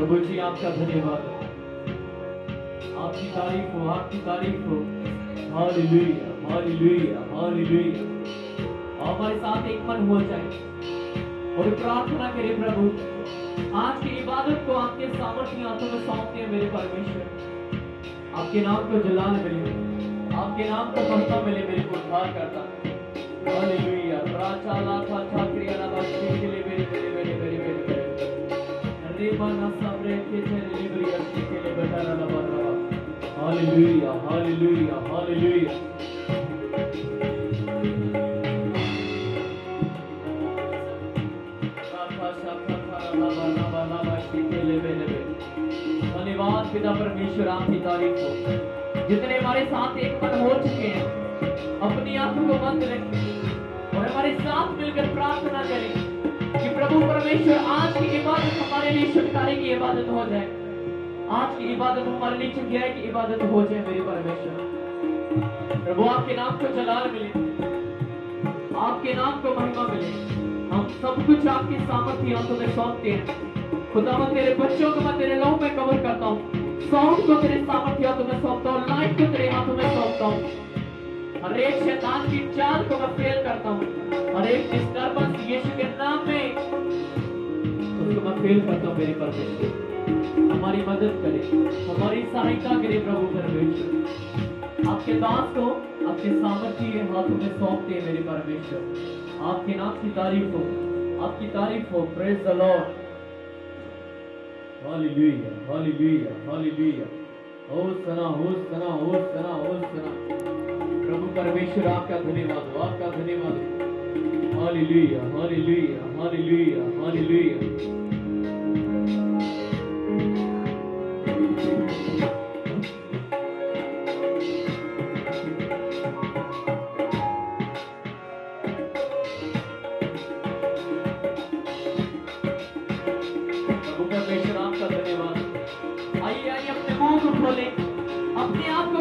प्रभु जी आपका धन्यवाद, आपकी तारीफ हो, आपकी तारीफ हो। Hallelujah, hallelujah, hallelujah. हमारे साथ एक मन हो जाए और प्रार्थना करें, प्रभु आज की इबादत को आपके सामर्थ्य हाथों में सौंपते हैं मेरे परमेश्वर। आपके नाम को जलाल मिले, आपके नाम को महिमा मिले मेरे को उद्धार करता। हालेलुया। राजा लाखा ठाकरिया ना बादशाह के लिए मेरे मेरे मेरे मेरे मेरे मेरे रेबाना साबरे के तेरे लिबरिया के लिए बटारा ना बारा। Hallelujah, hallelujah, hallelujah. धन्यवाद पिता परमेश्वर, आपकी तारीफ हो। जितने हमारे साथ एक मन हो चुके हैं, अपनी आंखों को बंद रखें और हमारे साथ मिलकर प्रार्थना करें कि प्रभु परमेश्वर आज की इबादत हमारे लिए छुटकारे की इबादत हो जाए। आज की इबादत हमारे लिए छुटकारे की इबादत हो जाए मेरे परमेश्वर। प्रभु आपके नाम को जलाल मिले, आपके नाम को महिमा मिले। हम सब कुछ आपके सामर्थ्य हाथों में सौंपते हैं। खुदा मैं तेरे बच्चों को मैं तेरे लहू में कवर करता हूँ, साउंड को तेरे सामर्थ्य हाथों में सौंपता हूँ, लाइट को तेरे हाथों में सौंपता हूँ। हर एक शैतान की चाल को मैं फेल करता हूँ, हर एक डिस्टर्बेंस यीशु के नाम में उसको मैं फेल करता हूँ मेरे परमेश्वर। हमारी मदद करे, हमारी सहायता करे प्रभु परमेश्वर। आपके दास को आपके सामर्थ्य हाथों में सौंपते हैं मेरे परमेश्वर। आपके नाम की तारीफ हो, आपकी तारीफ हो। Praise the Lord. Hallelujah, hallelujah, hallelujah. Hosanna, hosanna, hosanna, hosanna. प्रभु परमेश्वर आपका धन्यवाद हो, आपका धन्यवाद हो। Hallelujah, hallelujah, hallelujah, hallelujah.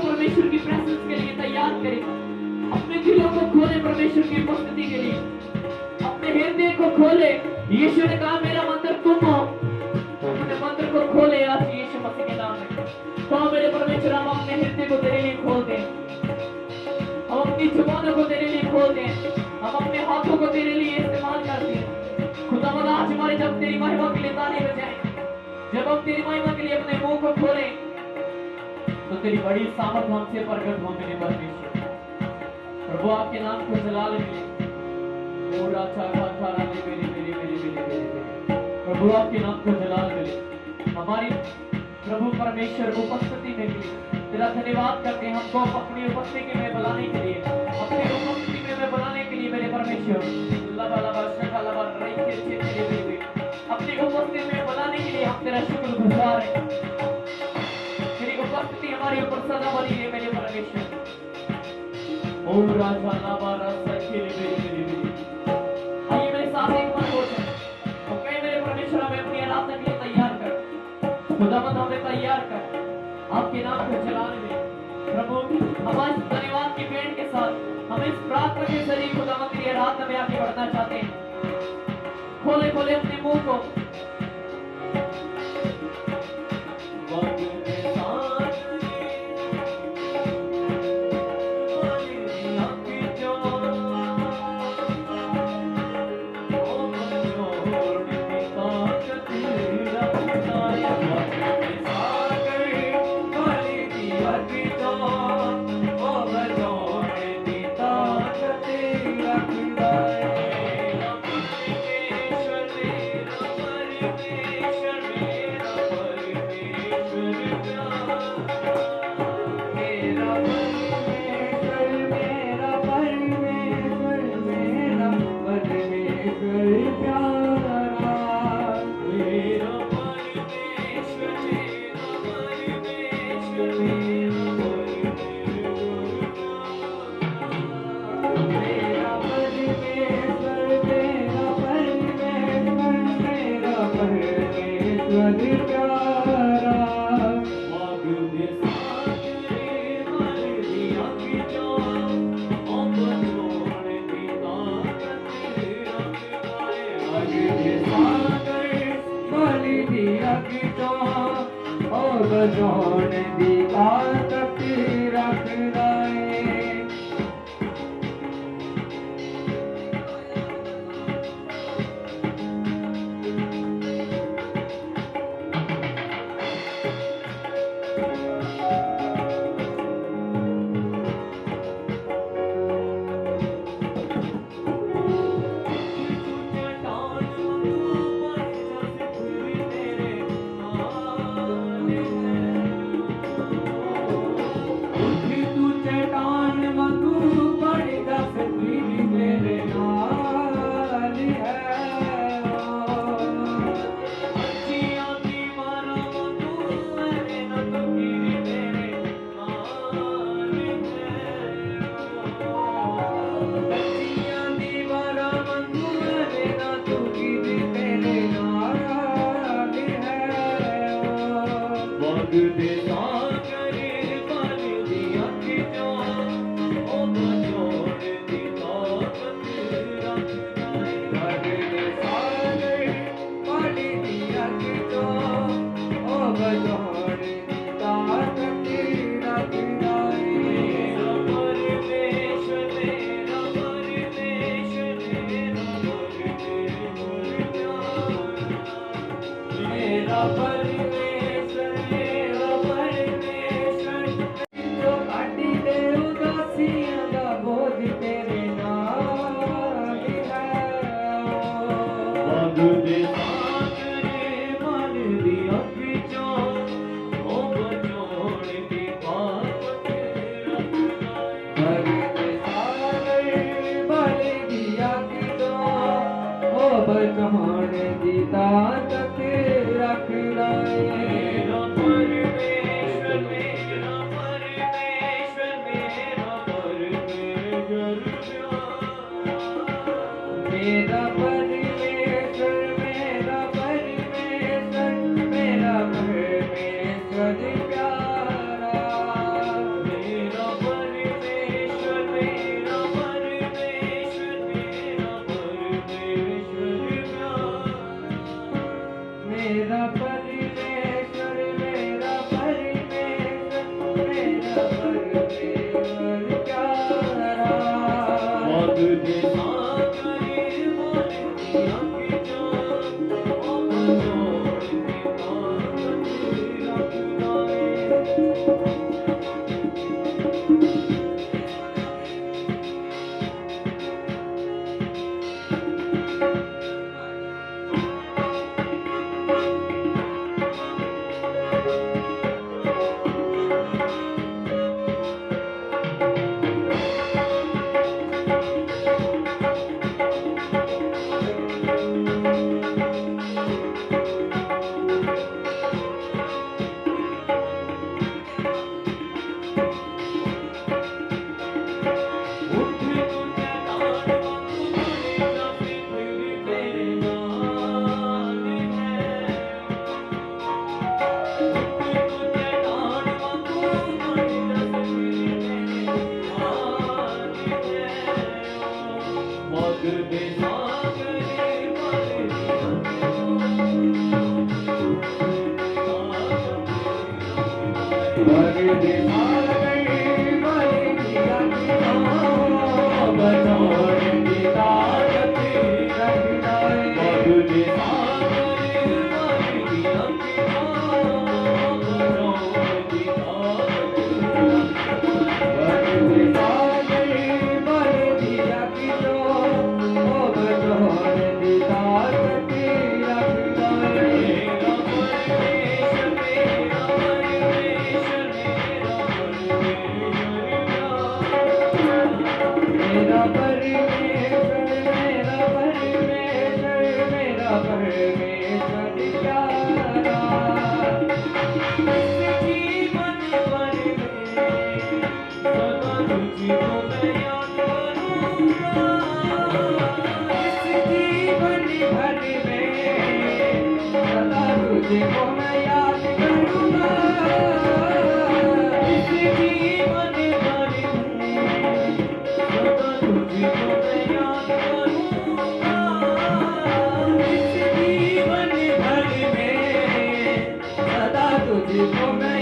परमेश्वर की प्रेजेंस के लिए तैयार करें, अपने दिलों को खोले परमेश्वर की उपस्थिति के लिए, अपने हृदय को खोले। यीशु ने कहा मेरा मंदिर तुम हो, अपने मंदिर को खोले आज यीशु मसीह के नाम में। तो मेरे परमेश्वर हम अपने हृदय को तेरे लिए खोल दें, हम अपनी जुबानों को तेरे लिए खोल दें, हम अपने हाथों को तेरे लिए इस्तेमाल करते हैं। खुदावंद आज हमारे जब तेरी महिमा के लिए ताली बजाएं, जब हम तेरी महिमा के लिए अपने मुंह को खोलें तो तेरी बड़ी सामर्थ हमसे प्रकट हो मेरे परमेश्वर। प्रभु आपके नाम को जलाल मिले। ओ राजा राजा राजे मेरे मेरे मेरे मेरे मेरे प्रभु आपके नाम को जलाल मिले। हमारी प्रभु परमेश्वर उपस्थिति में भी तेरा धन्यवाद करते हैं। हमको अपनी उपस्थिति में बुलाने के लिए, अपनी उपस्थिति में बुलाने के लिए मेरे परमेश्वर लबा लबा शका लबा रई के तेरे मेरे अपनी उपस्थिति में बुलाने के लिए हम तेरा शुक्रगुजार हैं। उपस्थिति हमारे ऊपर सदा बनी है मेरे परमेश्वर। ओम राजा लाबा रसा खेले मेरे मेरे मेरे। आइए मेरे साथ एक मन हो जाए। ओके मेरे परमेश्वर हमें अपनी आराधना के लिए तैयार कर, खुदावंद हमें तैयार कर आपके नाम को जलाने में। प्रभु हमारे धन्यवाद की भेंट के साथ हम इस प्रार्थना के जरिए खुदावंद तेरी आराधना में आगे बढ़ना चाहते हैं। खोले खोले अपने मुंह को। Gita बजाण दी ताकत रखदा है। तुझको मैं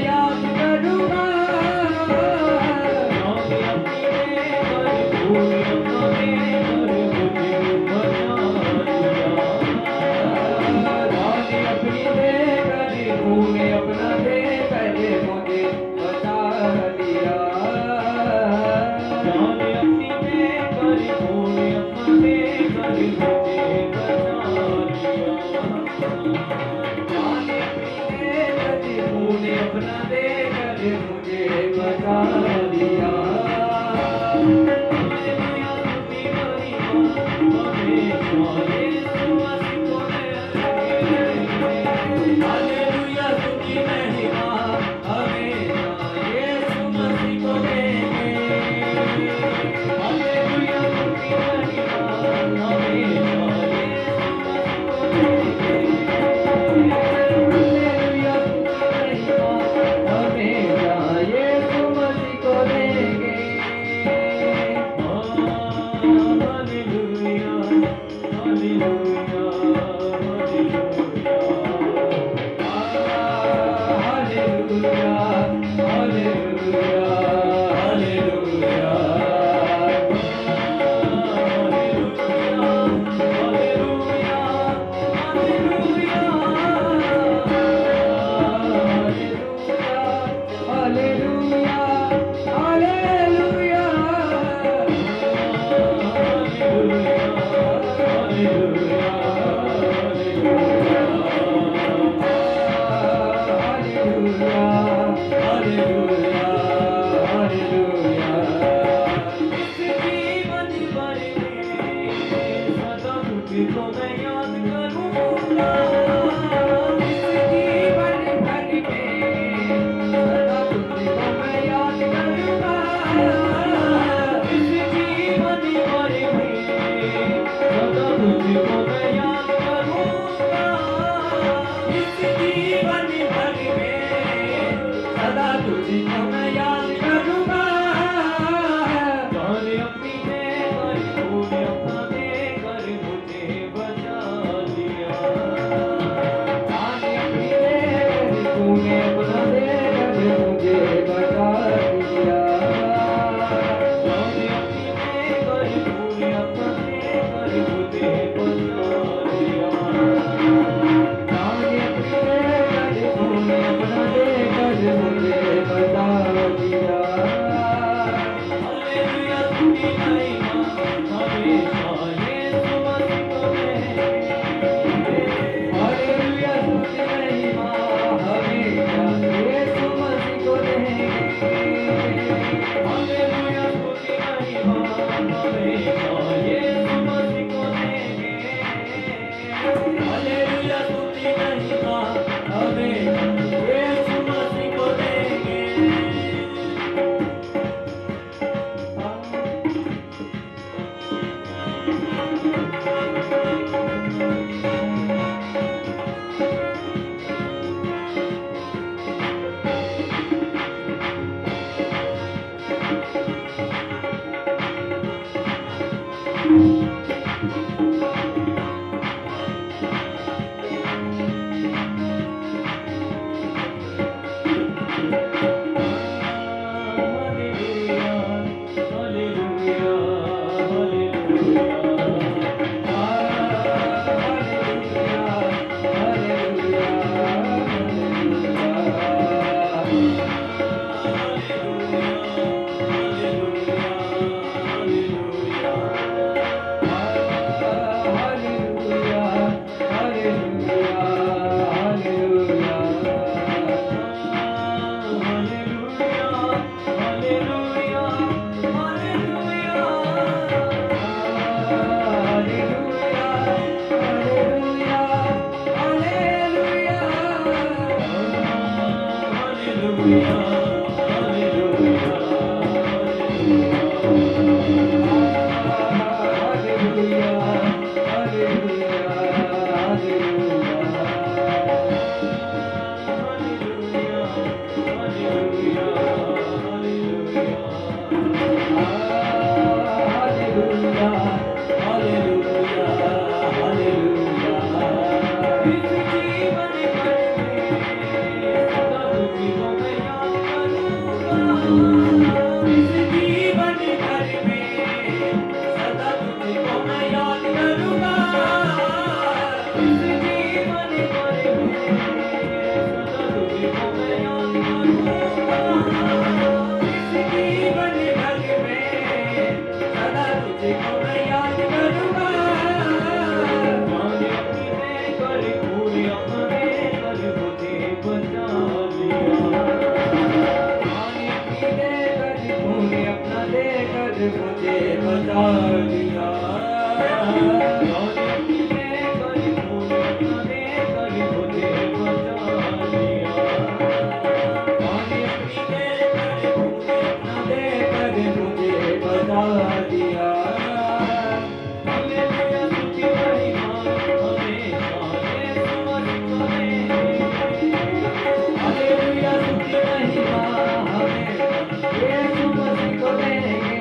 हमेशा यीशु मसीह को देंगे।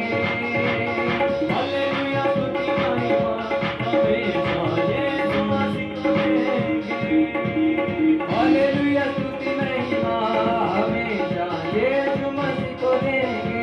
हालेलुया स्तुति महिमा हमेशा यीशु मसीह को देंगे।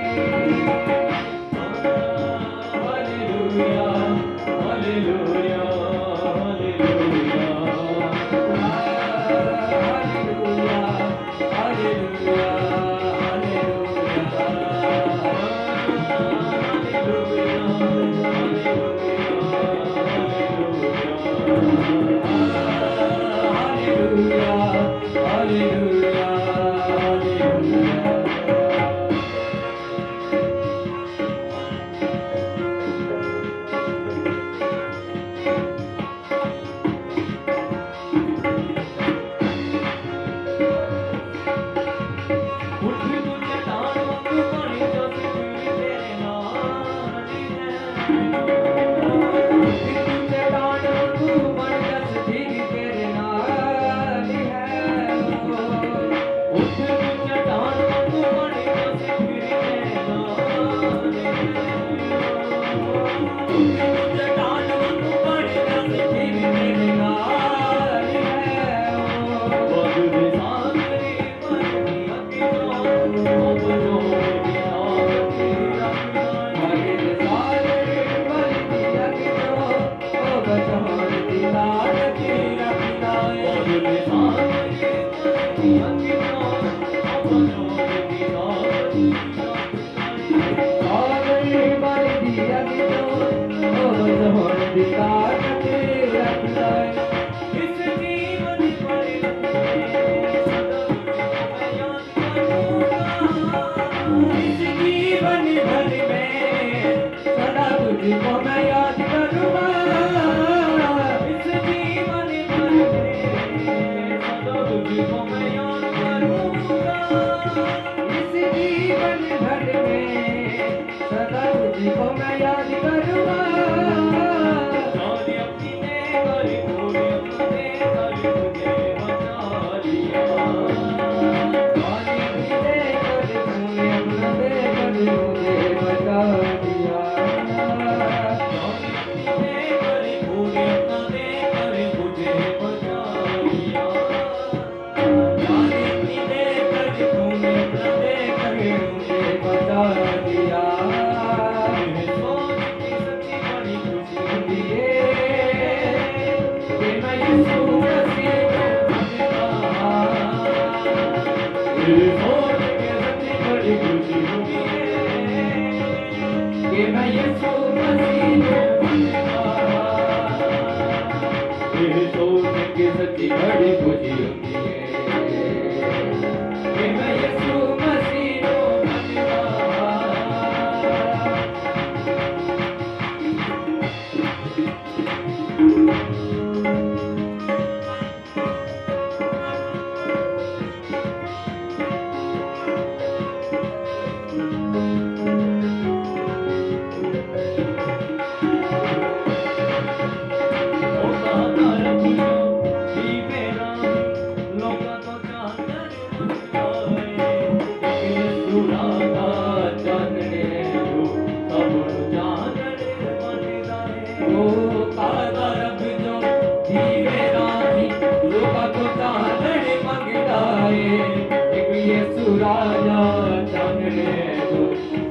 जीवन भर में सदा करूँगा जाने अपनी ने करी पूरी अपने करी मुझे बचा लिया पानी भी देकर तूने अपना देकर मुझे बचा दिया कि मैं यीशु मसीह सोच के सच्ची बड़ी खुशी होती है कि मैं यीशु मसीह राजा चानने दो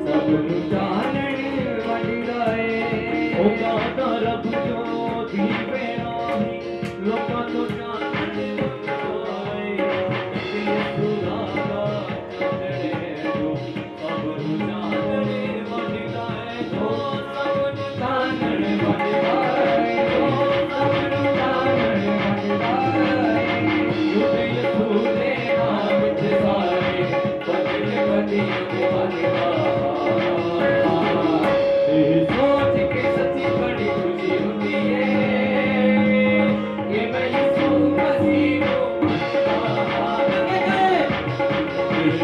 सब चानने वंडाए ओ गाना रब जो दीवे राही लोका तो चांदने वंडाए यीशु राजा चांदने दो सब चांदने वंडाए तो सब चानने वंडाए तो सब चानने वंडाए युद्ध यीशु दे नाम से सारे बदले बदले सोच के सच्ची बड़ी खुशी होती है कि मैं यीशु मसीह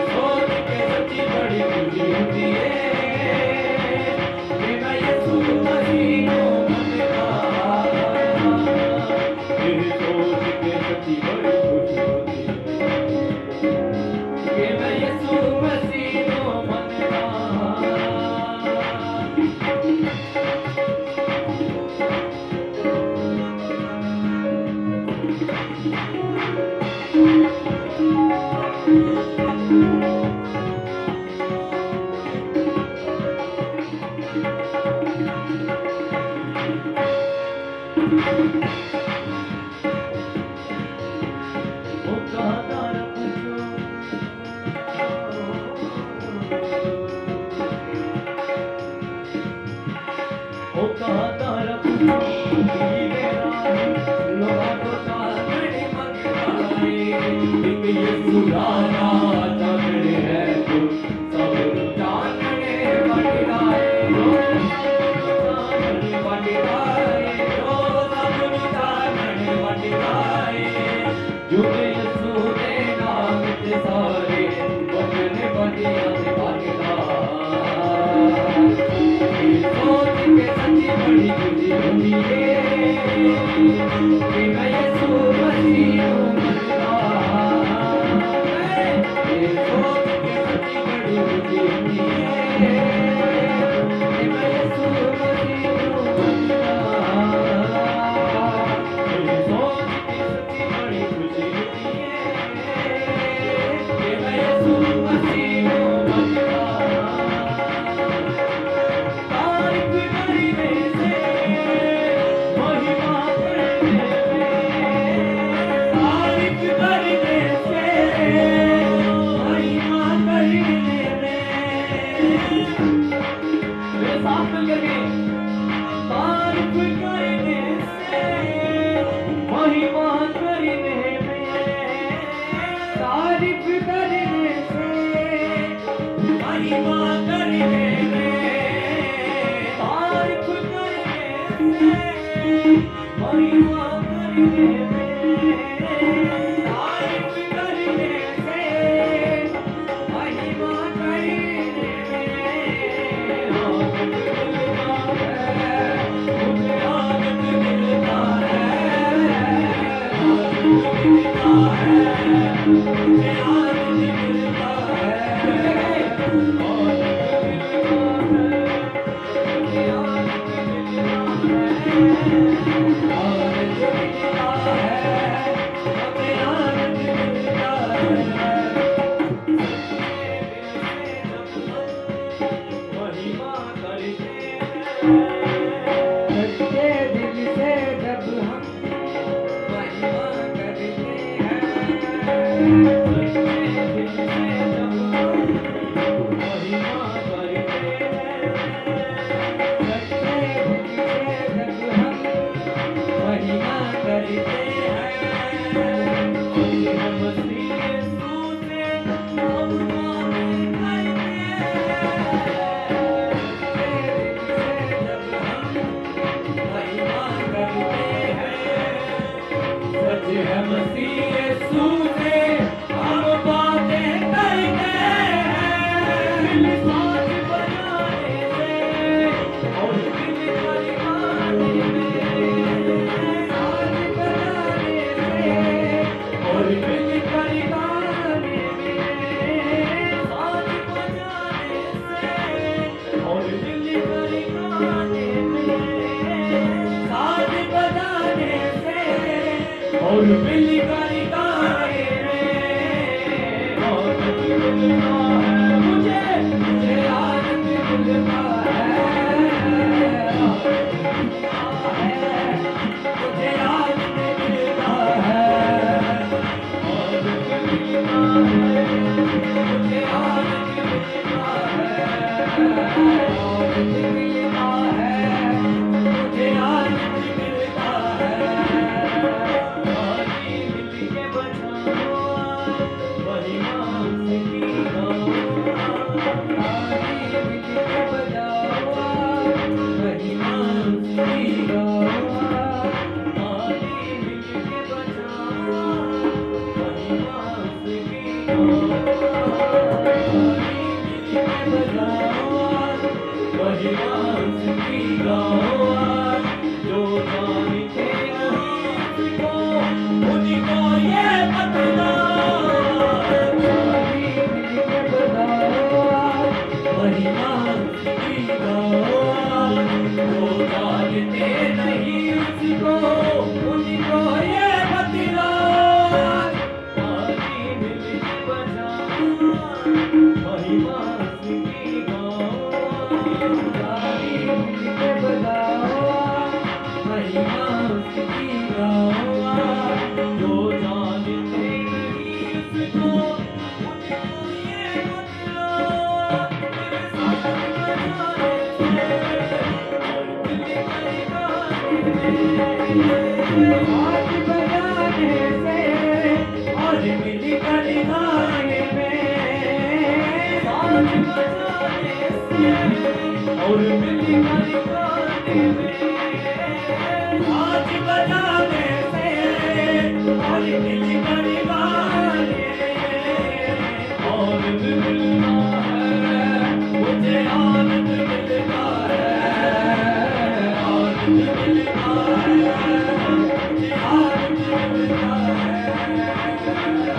सोच के सच्ची बड़ी खुशी होती है कि मैं यीशु मसीह सोच के सच्ची बड़ी खुशी होती है कि मैं यीशु मसीह को मनता ओ गाना रब जो ओ गाना रब जो दीवे राही लोका तो चांदने वंडाए यीशु राजा चांदने है जो सब चांदने वंडाए चांदने वंडाए तो सब चानने वंडाए युद्ध यीशु दे नाम से सारे बदले बदले सोच के सच्ची बड़ी खुशी होती है कि मैं यीशु मसीह मनता सोच के सच्ची बड़ी खुशी होती है कि मैं यीशु मसीह मनता सोच के सच्ची बड़ी खुशी होती है कि मैं यीशु मसीह मनता तारीफ करने से महिमा करने तारीफ करने से महिमा करने मेरे साथ मिल करके तारीफ करने से महिमा करने तारीफ करने से महिमा करने तारीफ करने से महिमा करने तारीफ करने से महिमा करने और मिलकर गाए रे और मिलता है मुझे आनंद मिलता है मुझे आनंद मिलता है और मिलता है मुझे आनंद मिलता है और मिलता है मुझे आनंद मिलता है आदि मिल के बचाओ वही मांस की गाओ आदि मिल के बचाओ वही मांस की गाओ आदि मिल के बचाओ वही मांस की गाओ वही मांस की गाओ जो जानते नहीं इसको उनको ये बतला वही मांस की गाओ जो जानते नहीं इसको उनको ये बतला आदि मिल के बचाओ वही मांस की गाओ आदि मिल के बचाओ वही मांस की गाओ जो जानते नहीं इसको उनको ये बतला मेरे साथ बजाने से और मिलकर गाने में साथ बजाने से और मिलकर गाने में साथ बजाने से और मिलकर गाने में और मिलता है मुझे आनंद मिलता है और मिलता है मुझे आनंद मिलता है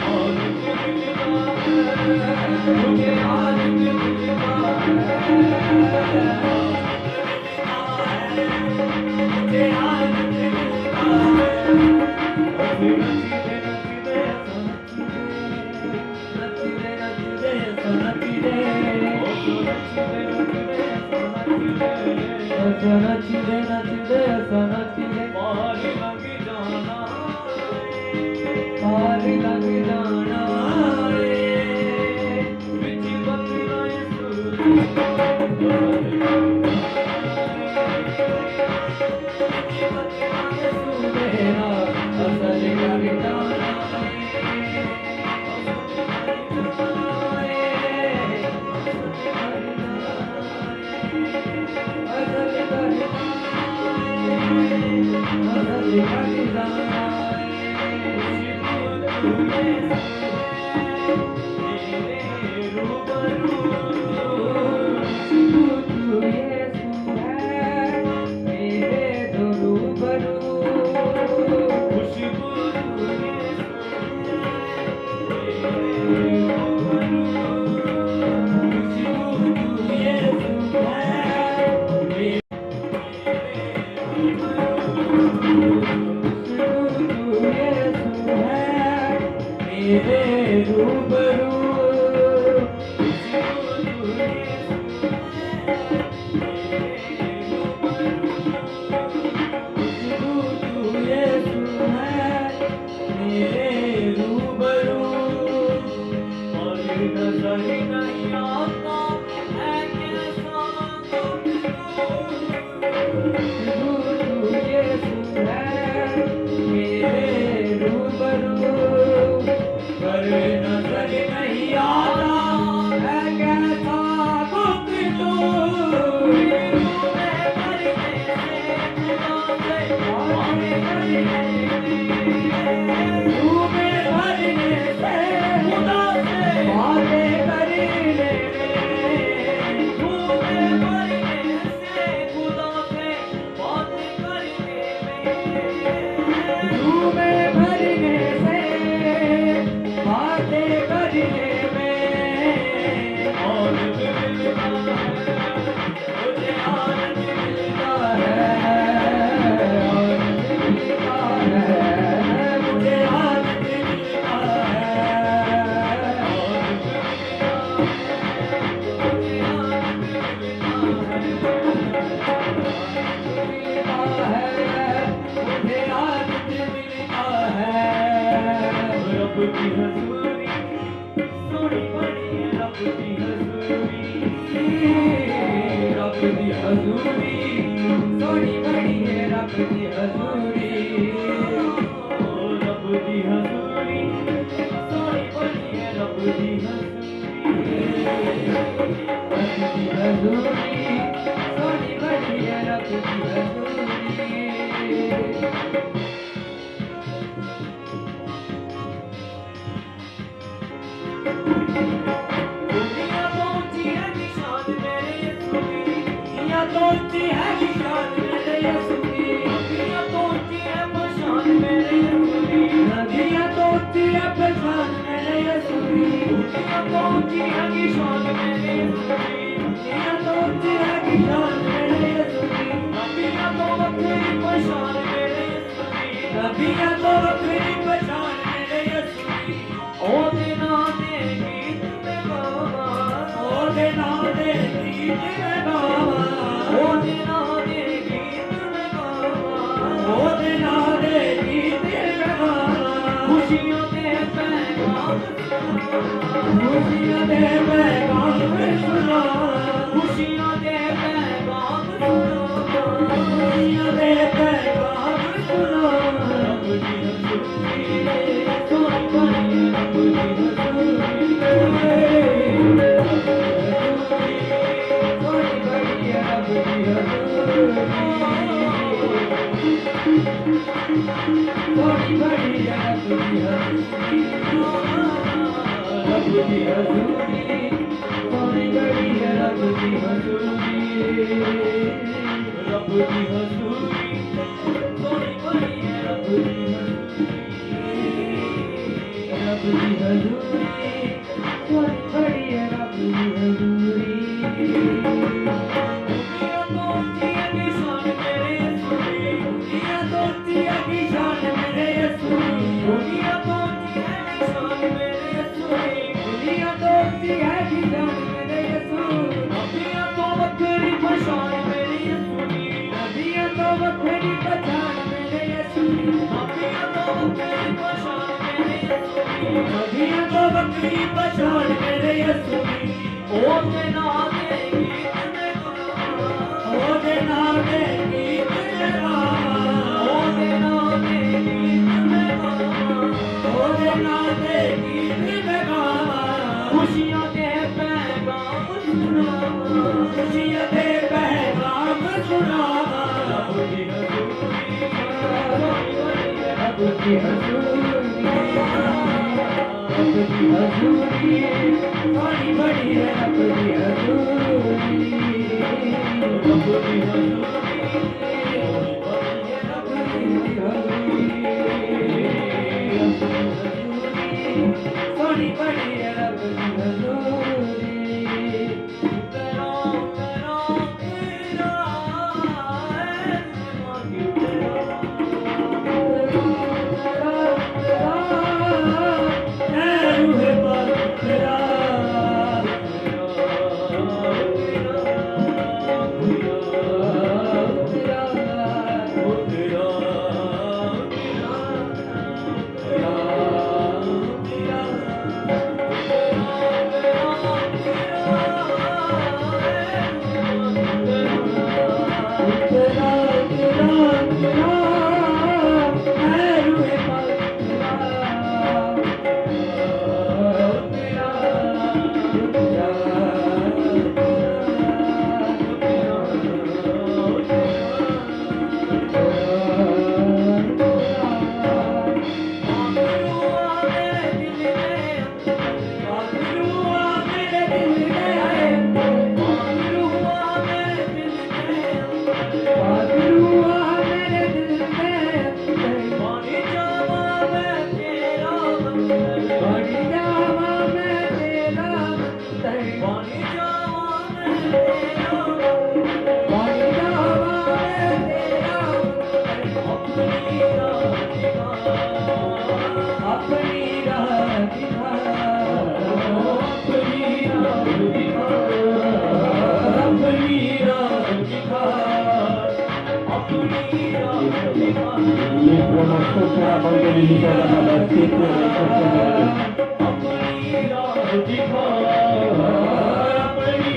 और मिलता है मुझे आनंद मिलता है मुझे आनंद मिलता है नचीदे पार लग जाना पार लग जाना रे बिच बतलाए सुनेरा असल कर जाना की हजूरी सोनी बड़ी है रब की हजूरी रब की हजूरी सोनी बड़ी है रब की हजूरी रब की हजूरी सोनी बड़ी है रब की हजूरी सोनी बड़ी है रब की हजूरी दुनिया तो ऊंची है निशान मेरे यीशु की दुनिया तो ऊंची है निशान मेरे यीशु की दुनिया तो ऊंची है पहचान मेरे यीशु की दुनिया तो ऊंची है पहचान मेरे यीशु की दुनिया तो ऊंची है निशान मेरे यीशु की दुनिया तो ऊंची है निशान मेरे यीशु की दुनिया तो वक्री पहचान मेरे यीशु की दुनिया तो वक्री पहचान मेरे यीशु की ओ देना दे गीत में गावा ओ देना दे गीत में गावा ओ देना दे गीत में गावा ओ देना दे गीत में गावा खुशियों दे पैगाम खुशियों दे पैगाम सुना खुशियों दे पैगाम सुना खुशियों दे पैगाम सुना रब की हजूरी सोनी बड़ी रब की हजूरी सोनी बड़ी रब की हजूरी सोनी बड़ी रब की हजूरी रब की हजूरी सोनी बड़ी रब की हजूरी रब की हजूरी सोनी बड़ी रब की रब की हजूरी सोनी बड़ी रब की हजूरी दुनिया तो ऊंची है निशान मेरे यीशु की दुनिया तो ऊंची है निशान मेरे यीशु की दुनिया तो ऊंची है निशान मेरे यीशु की दुनिया तो ऊंची है निशान मेरे यीशु दुनिया तो वक्री पहचान मेरे यीशु की दुनिया तो वक्री पहचान मेरे यीशु की दुनिया तो वक्री पहचान मेरे यीशु की दुनिया तो वक्री पहचान मेरे यीशु की ओ देना दे गीत में गावा ओ देना दे गीत में गावा ओ देना दे गीत में गावा ओ देना दे गीत में गावा खुशियों दे पैगाम सुना खुशियों दे पैगाम सुना रब की हजूरी रब की हजूरी रब की हजूरी सोनी बड़ी है रब की हजूरी रब की हजूरी सोनी बड़ी है रब की हजूरी तेरा तेरा तेरा Libro nostro sarà condiviso dalla versione अपनी राह दिखा अपनी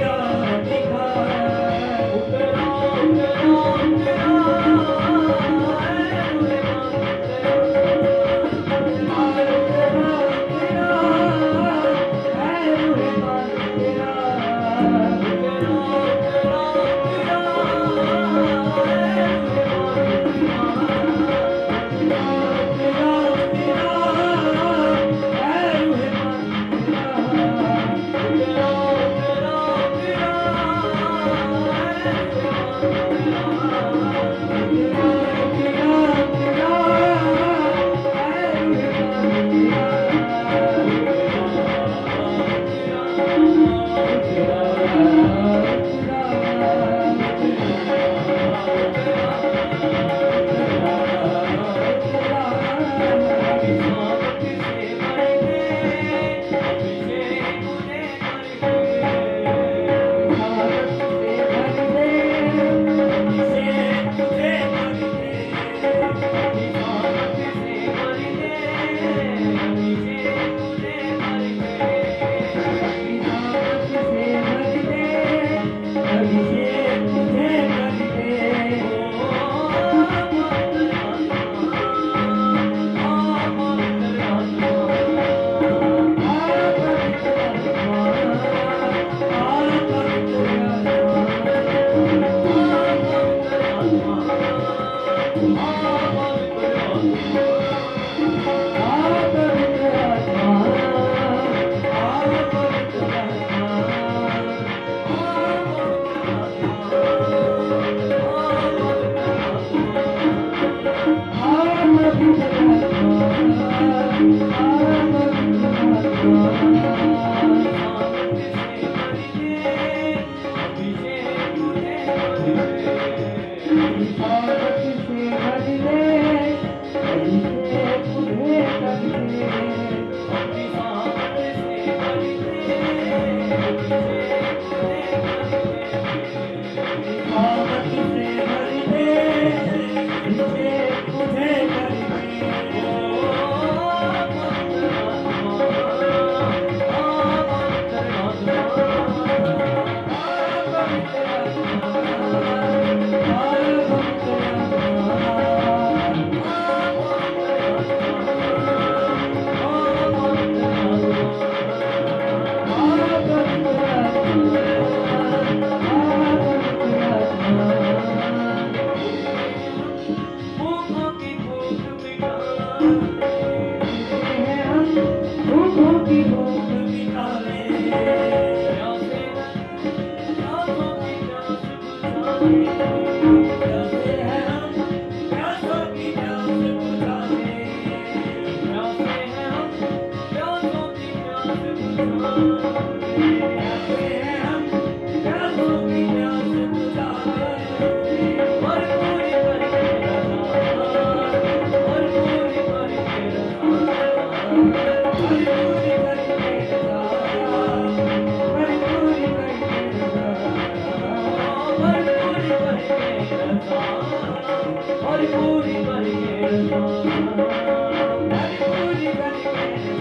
राह दिखा उतरा हरी पूरी करके हरी पूरी करके हरी पूरी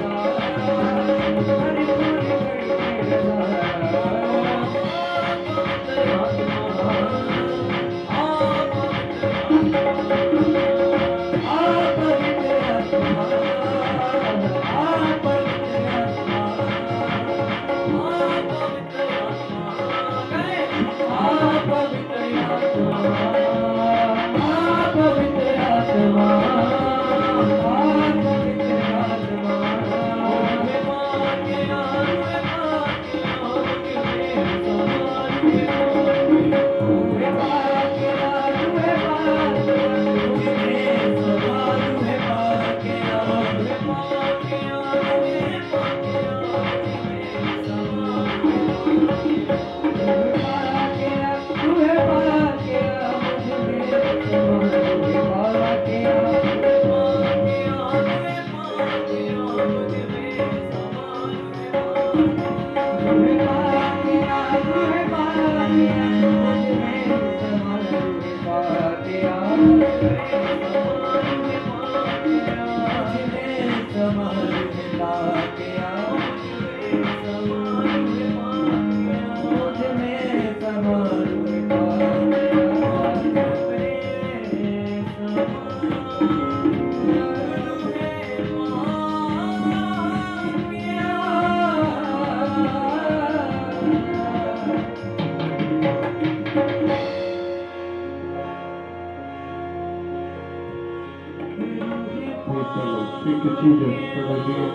Speak to Jesus for the dear.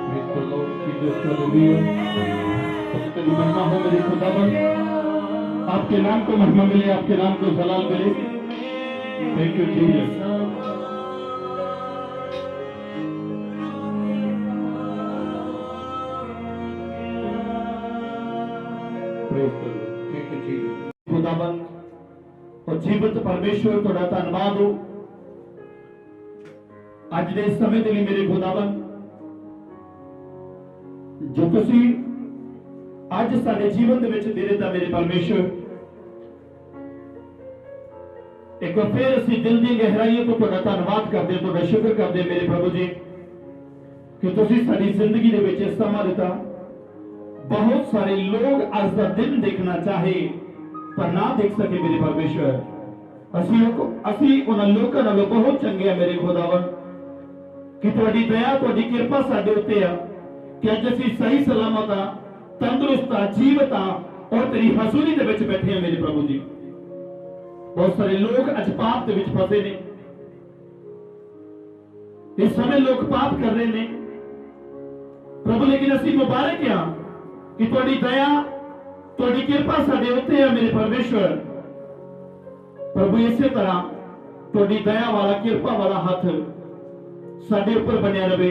Praise the Lord Jesus for the dear. तेरी महिमा हो मेरे खुदावन, आपके नाम को महिमा मिले, आपके नाम को जलाल मिले। Thank you Jesus. Praise the Lord. Thank you Jesus. खुदावन और जीवित परमेश्वर तुहाडा धन्नवाद हो ਅੱਜ ਦੇ ਸਮੇਂ ਦੇ ਲਈ ਮੇਰੇ ਖੁਦਾਵੰ ਜੋ ਤੁਸੀਂ ਅੱਜ ਸਾਡੇ ਜੀਵਨ ਦੇ ਵਿੱਚ ਦੇ ਦਿੱਤਾ ਮੇਰੇ ਪਰਮੇਸ਼ਵਰ ਇੱਕ ਵਾਰ ਫਿਰ ਅਸੀਂ ਦਿਲ ਦੀ ਗਹਿਰਾਈਆਂ ਤੋਂ ਤੁਹਾਡਾ ਧੰਨਵਾਦ ਕਰਦੇ ਤੁਹਾਡਾ ਸ਼ੁਕਰ ਕਰਦੇ ਮੇਰੇ ਪ੍ਰਭੂ ਜੀ ਕਿ ਤੁਸੀਂ ਸਾਡੀ ਜ਼ਿੰਦਗੀ ਦੇ ਵਿੱਚ ਇਸ ਸਮਾਂ ਦਿੱਤਾ ਬਹੁਤ ਸਾਰੇ ਲੋਕ ਅੱਜ ਦਾ ਦਿਨ ਦੇਖਣਾ ਚਾਹੇ ਪਰ ਨਾ ਦੇਖ ਸਕੇ ਮੇਰੇ ਪਰਮੇਸ਼ਵਰ ਅਸੀਂ ਉਹਨਾਂ ਲੋਕਾਂ ਨਾਲੋਂ ਬਹੁਤ ਚੰਗੇ ਆ ਮੇਰੇ ਖੁਦਾਵੰ कि तुहाडी दया तुहाडी कृपा साडे उत्ते आ कि अज असीं सही सलामत आ तंदुरुस्त आ जीवित आ और तेरी हजूरी दे विच बैठे आ मेरे प्रभु जी बहुत सारे लोग अज पाप दे विच फसे ने इस समय लोग पाप कर रहे ने प्रभु लेकिन असीं मुबारक आ कि तुहाडी दया तुहाडी कृपा साडे उत्ते आ मेरे परमेश्वर प्रभु इसे तरह तुहाडी दया वाला कृपा वाला हथ साडे ऊपर बनिया रहे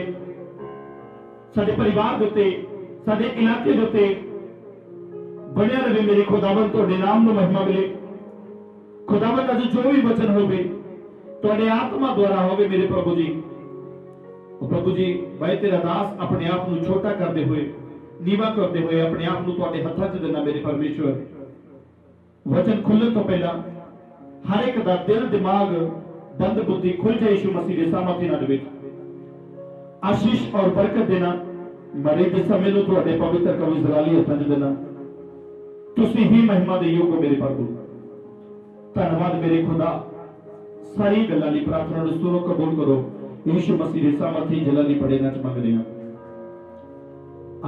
साडे परिवार दे उत्ते साडे इलाके दे उत्ते बनिया रहे मेरे खुदावन तुहाडे नाम नूं महिमा मिले खुदावन अज जो भी वचन होवे तुहाडे आत्मा द्वारा होवे मेरे प्रभु जी भाई तेरा दास अपने आप नूं छोटा करते हुए नीवा करते हुए अपने आप नूं तुहाडे हत्थां च देना मेरे परमेश्वर वचन खुलण तो पहला हर एक दा दिल दिमाग बंद बुद्धि खुल जाए यीशु मसीह दे सामर्थ्य नाल विच आशीष और बरकत देना मरे दे समय नूं तुहाडे पवित्र कवि जलाली हत्थां च देना तुसीं ही महिमा दे योग हो मेरे प्रभु धन्नवाद मेरे खुदा सारी गल्लां लई प्रार्थना नूं सुनो कबूल करो यीशु मसीह दे सामर्थ्य जलाली पड़े ना च मंगदे हां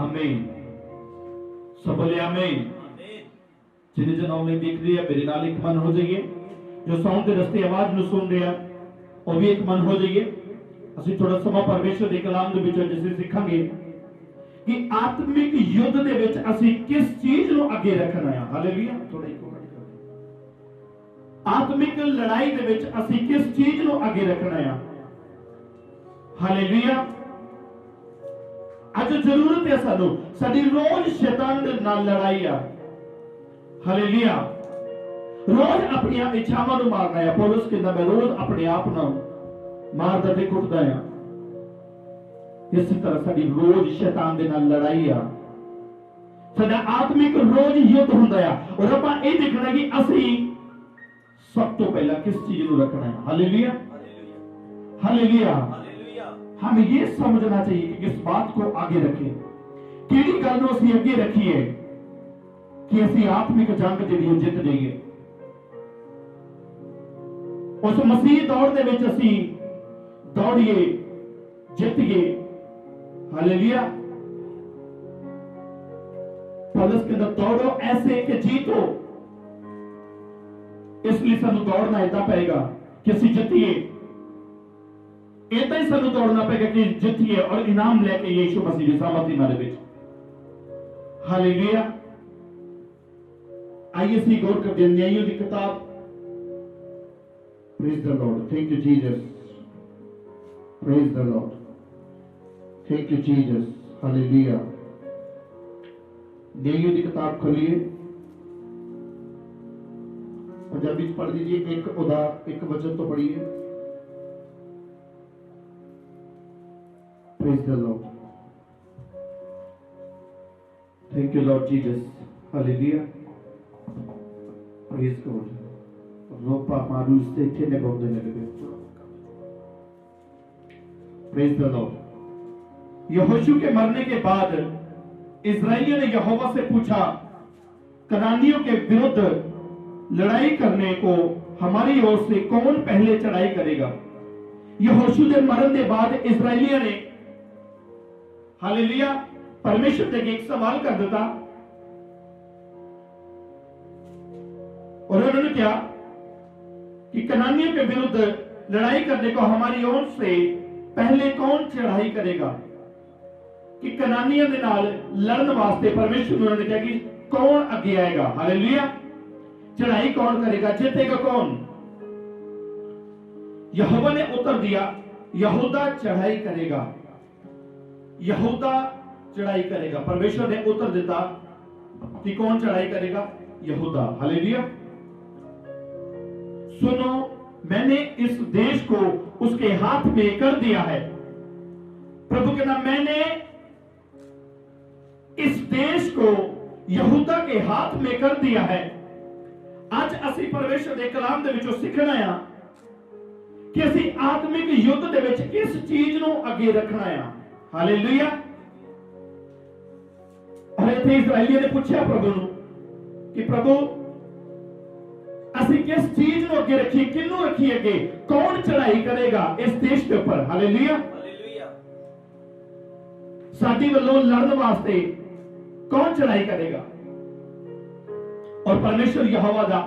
आमीन सब बोले आमीन जिन्हें जन ऑनलाइन देख रहे हैं मेरे नाल एक मन हो जाइए जो साउंड के रस्ते आवाज नूं सुन रहे हैं वो भी एक मन हो जाइए ਅਸੀਂ ਥੋੜਾ ਸਮਾਂ ਪਰਮੇਸ਼ਰ ਦੇ ਕਲਾਮ ਦੇ ਵਿੱਚੋਂ ਜਿਵੇਂ ਸਿੱਖਾਂਗੇ ਕਿ ਆਤਮਿਕ ਯੁੱਧ ਦੇ ਵਿੱਚ ਅਸੀਂ ਕਿਸ ਚੀਜ਼ ਨੂੰ ਅੱਗੇ ਰੱਖਣਾ ਹੈ ਹਾਲੇਲੂਇਆ ਥੋੜਾ ਇੱਕ ਆਤਮਿਕ ਲੜਾਈ ਦੇ ਵਿੱਚ ਅਸੀਂ ਕਿਸ ਚੀਜ਼ ਨੂੰ ਅੱਗੇ ਰੱਖਣਾ ਹੈ ਹਾਲੇਲੂਇਆ ਅੱਜ ਜ਼ਰੂਰਤ ਹੈ ਸਾਨੂੰ ਸਾਡੀ ਰੋਜ਼ ਸ਼ੈਤਾਨ ਦੇ ਨਾਲ ਲੜਾਈ ਆ ਹਾਲੇਲੂਇਆ रोज अपनी इच्छावां नूं मारना है पौलुस कहंदा मैं रोज अपने आप नूं मारदा ते कुटदा हां इस तरह साडी रोज शैतान दे नाल लड़ाई आ साडा आत्मिक रोज युद्ध हुंदा है और आपां इह देखना कि असीं सब तो पहला किस चीज को रखना है? Hallelujah, hallelujah. हमें ये समझना चाहिए कि किस बात को आगे रखें, किहड़ी गल नूं असीं अगे रखीए कि असीं आत्मिक जंग जिहड़ी जित जाइए। उस मसीह दौड़ दे विच असीं दौड़िए, जितिए। हालेलुया। पौलुस कहता दौड़ो ऐसे कि जीतो। इसलिए सानू दौड़ना इदा पेगा कि असीं जितिए। इदा ही सानू दौड़ना पेगा कि जितिए और इनाम लेके यीशु मसीह की सामर्थी मारे विच। हालेलुया। आइए असीं गौर करते हैं न्यायियों की किताब। Praise the Lord, thank you Jesus, praise the Lord, thank you Jesus, hallelujah. न्यायियों की किताब खोलिए, पंजाबी पढ़ दीजिए, एक वचन तो पढ़िए। Praise the Lord, thank you Lord Jesus, hallelujah, praise God. रोपा मारूस से ठेने बोलने लगे। Praise the Lord. यहोशू के मरने के बाद इस्राएलियों ने यहोवा से पूछा, कनानियों के विरुद्ध लड़ाई करने को हमारी ओर से कौन पहले चढ़ाई करेगा? यहोशू के मरने के बाद इस्राएलियों ने, हालेलुया, परमेश्वर से एक सवाल कर दिया और उन्होंने क्या कि कनानियों के विरुद्ध लड़ाई करने को हमारी ओर से पहले कौन चढ़ाई करेगा? कि कनानियों के नाल लड़न वास्ते परमेश्वर ने उन्होंने कहा कि कौन आगे आएगा? हालेलुया। चढ़ाई कौन करेगा? जीतेगा कौन? यहोवा ने उत्तर दिया, यहूदा चढ़ाई करेगा, यहूदा चढ़ाई करेगा। परमेश्वर ने उत्तर दिया कि कौन चढ़ाई करेगा? यहूदा। हालेलुया। सुनो, मैंने इस देश को उसके हाथ में कर दिया है। प्रभु के नाम, मैंने इस देश को यहूदा के हाथ में कर दिया है। आज असी परमेश्वर के कलाम दे विचों सीखना है कि असी आत्मिक युद्ध दे विच किस चीज नूं अगे रखना है। हालेलुया। और इत्थे इस्राएलियों ने पूछा प्रभु नूं कि प्रभु असी किस चीज नूं अगे रखिए, किन्नू रखिए अगे? कौन चढ़ाई करेगा इस देश के ऊपर? हालेलुया। साडी वल्लों लड़न वास्ते कौन चढ़ाई करेगा? और परमेश्वर यहोवा दा